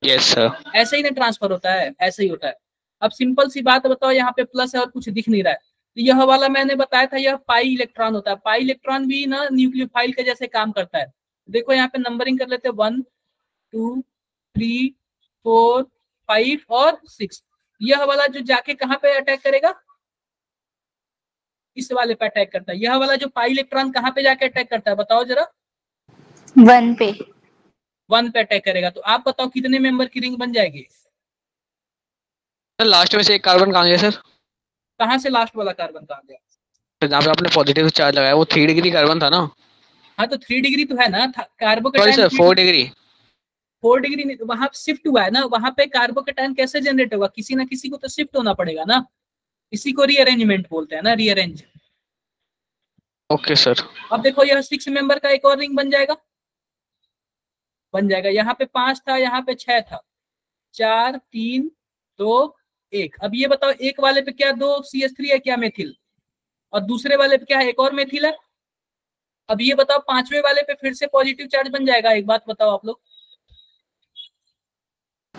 Yes sir. ऐसे ही ना ट्रांसफर होता है, ऐसे ही होता है। अब सिंपल सी बात बताओ, यहाँ पे प्लस है और कुछ दिख नहीं रहा है, तो यह वाला मैंने बताया था यह पाई इलेक्ट्रॉन होता है। पाई इलेक्ट्रॉन भी ना न्यूक्लियोफाइल के जैसे काम करता है। देखो यहाँ पे नंबरिंग कर लेते हैं 1 2 3 4 5 और 6। यह वाला जो जाके कहाँ पे अटैक करेगा? इस वाले पे अटैक करता है। यह वाला जो पाई इलेक्ट्रॉन कहाँ पे जाके अटैक करता है बताओ जरा? 1 पे। 1 पे अटैक करेगा। तो आप बताओ कितने मेंबर की रिंग बन जाएगी? सर लास्ट में से एक कार्बन कहाँ गया सर? कहाँ से लास्ट वाला कार्बन कहाँ गया? तो जहाँ पे आपने पॉजिटिव चार्ज लगाया वो 3 डिग्री कार्बन था ना? हाँ तो 3 डिग्री तो है ना sorry carbocation. Sir 4 degree. 4 degree नहीं, वहां शिफ्ट हुआ है ना। वहां पे कार्बोकेटाइन कैसे जनरेट होगा? किसी ना किसी को तो शिफ्ट होना पड़ेगा ना। इसी को रीअरेंजमेंट बोलते हैं ना, रीअरेंज। Okay sir. अब देखो यह 6 मेंबर का एक और रिंग बन जाएगा। बन जाएगा। यहाँ पे 5 था, यहाँ पे 6 था। 4 3 2 1। अब ये बताओ एक वाले पे क्या 2 CH3 है क्या मेथिल? और दूसरे वाले पे क्या है? एक और मेथिल है। अब ये बताओ पांचवे वाले पे फिर से पॉजिटिव चार्ज बन जाएगा। एक बात बताओ आप लोग।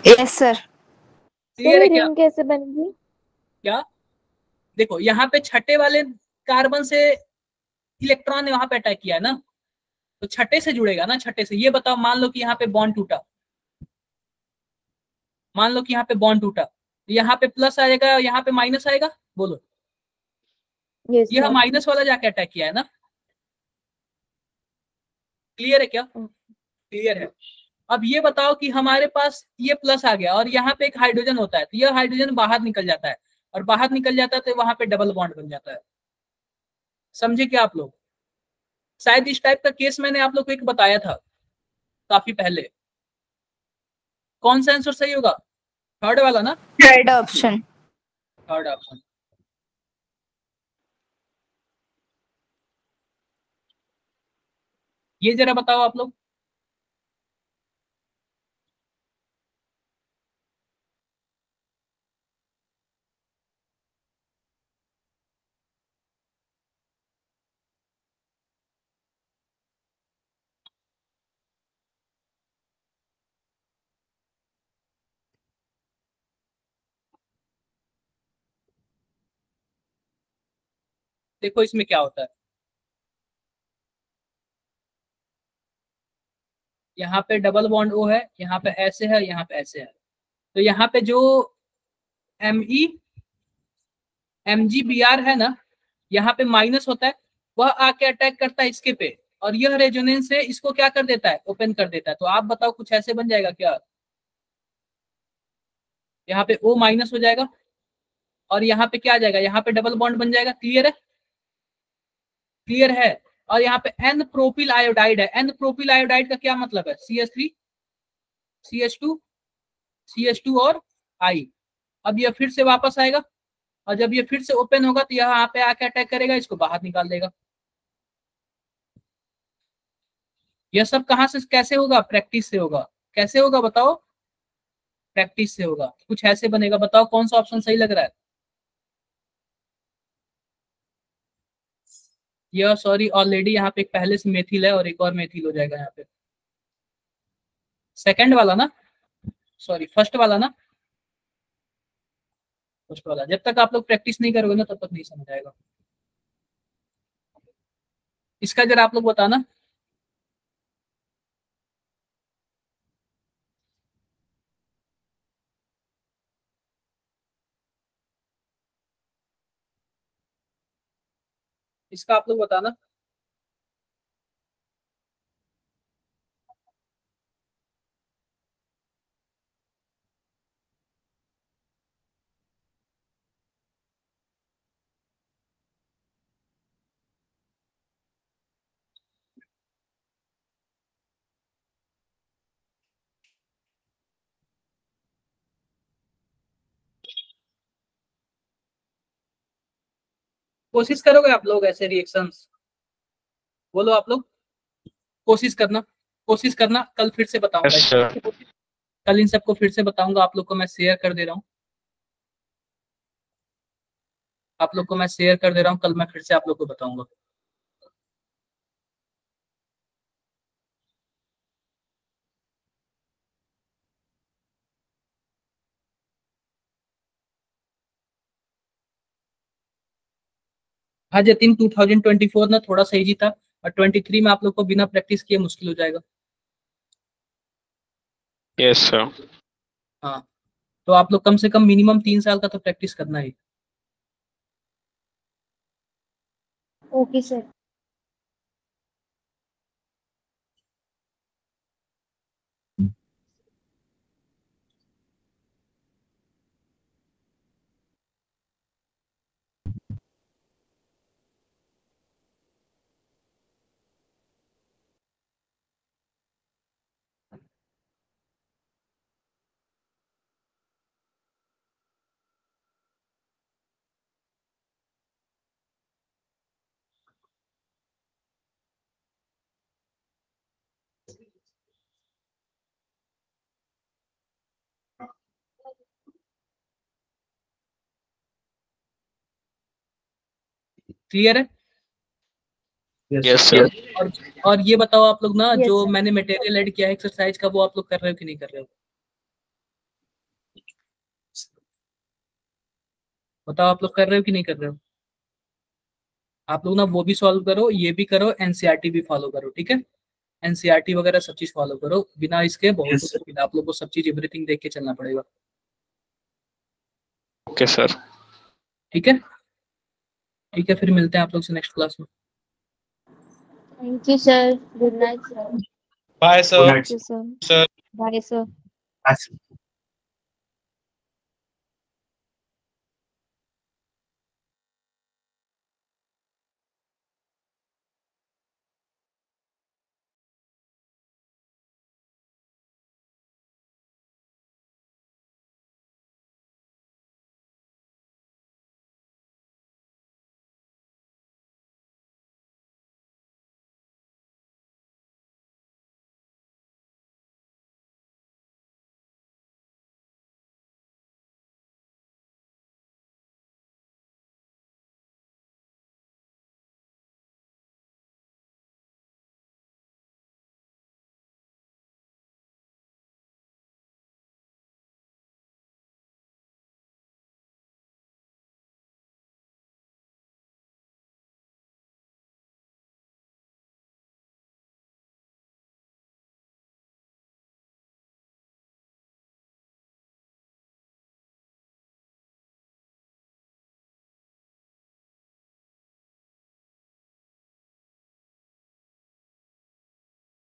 Yes sir. क्लियर है क्या? रिंग कैसे बनेगी? क्या देखो यहाँ पे छठे वाले कार्बन से इलेक्ट्रॉन ने वहां पे अटैक किया है ना, तो छठे से जुड़ेगा ना। छठे से। ये बताओ मान लो कि यहाँ पे बॉन्ड टूटा, मान लो कि यहाँ पे बॉन्ड टूटा, तो यहाँ पे प्लस आएगा, यहाँ पे माइनस आएगा। बोलो। यह माइनस वाला जाके अटैक किया है ना। क्लियर है क्या? क्लियर है। अब ये बताओ कि हमारे पास ये प्लस आ गया और यहाँ पे एक हाइड्रोजन होता है, तो यह हाइड्रोजन बाहर निकल जाता है, और बाहर निकल जाता है तो वहां पे डबल बॉन्ड बन जाता है। समझे क्या आप लोग? शायद इस टाइप का केस मैंने आप लोग को एक बताया था काफी पहले। कौन सा आंसर सही होगा? थर्ड वाला ना? Third option. Third option. ये जरा बताओ आप लोग। देखो इसमें क्या होता है। यहाँ पे डबल बॉन्ड O है, यहाँ पे ऐसे है, यहाँ पे ऐसे है। तो यहाँ पे जो MgBr है ना, यहाँ पे माइनस होता है, वह आके अटैक करता है इसके पे, और यह रेजोनेंस है इसको क्या कर देता है, ओपन कर देता है। तो आप बताओ कुछ ऐसे बन जाएगा क्या, यहाँ पे O माइनस हो जाएगा और यहाँ पे क्या आ जाएगा, यहाँ पे डबल बॉन्ड बन जाएगा। क्लियर है, क्लियर है। और यहाँ पे N प्रोपिल आयोडाइड है। N प्रोपिल आयोडाइड का क्या मतलब है, CH3 CH2 CH2 और I। अब ये फिर से वापस आएगा और जब ये फिर से ओपन होगा तो यहाँ पे आके अटैक करेगा, इसको बाहर निकाल देगा। यह सब कहाँ से कैसे होगा, प्रैक्टिस से होगा। कैसे होगा बताओ, प्रैक्टिस से होगा। कुछ ऐसे बनेगा, बताओ कौन सा ऑप्शन सही लग रहा है। यह सॉरी ऑलरेडी यहाँ पे एक पहले से मेथिल है और एक और मेथिल हो जाएगा यहाँ पे। सेकंड वाला ना, सॉरी फर्स्ट वाला ना, फर्स्ट वाला। जब तक आप लोग प्रैक्टिस नहीं करोगे ना तब तक नहीं समझ आएगा। इसका जरा आप लोग बताना। इसका आप लोग बताना। कोशिश करोगे आप लोग ऐसे रिएक्शंस, बोलो आप लोग कोशिश करना, कोशिश करना। कल फिर से बताऊंगा। yes, कल इन सबको फिर से बताऊंगा। आप लोग को मैं शेयर कर दे रहा हूँ, आप लोग को मैं शेयर कर दे रहा हूँ। कल मैं फिर से आप लोग को बताऊंगा। हाँ जतिन, 2024 ना थोड़ा सही जी था और 23 में आप लोग को बिना प्रैक्टिस किए मुश्किल हो जाएगा। yes, sir. हाँ तो आप लोग कम से कम मिनिमम 3 साल का तो प्रैक्टिस करना है। Okay sir. क्लियर है। Yes, sir. और ये बताओ आप लोग ना, Yes, जो sir. मैंने मटेरियल ऐड किया है एक्सरसाइज का, वो आप लोग कर रहे हो कि नहीं कर रहे हो, बताओ आप लोग कर रहे हो कि नहीं कर रहे हो। आप लोग ना वो भी सॉल्व करो, ये भी करो, एनसीईआरटी भी फॉलो करो, ठीक है। एनसीईआरटी वगैरह सब चीज फॉलो करो, बिना इसके बहुत मुश्किल है। आप लोग को सब चीज एवरीथिंग देख के चलना पड़ेगा, Okay, sir. ठीक है। ठीक है, फिर मिलते हैं आप लोग से नेक्स्ट क्लास में। Thank you sir. Good night sir. Bye, sir. Thank you, sir. Sir. Bye, sir. अच्छा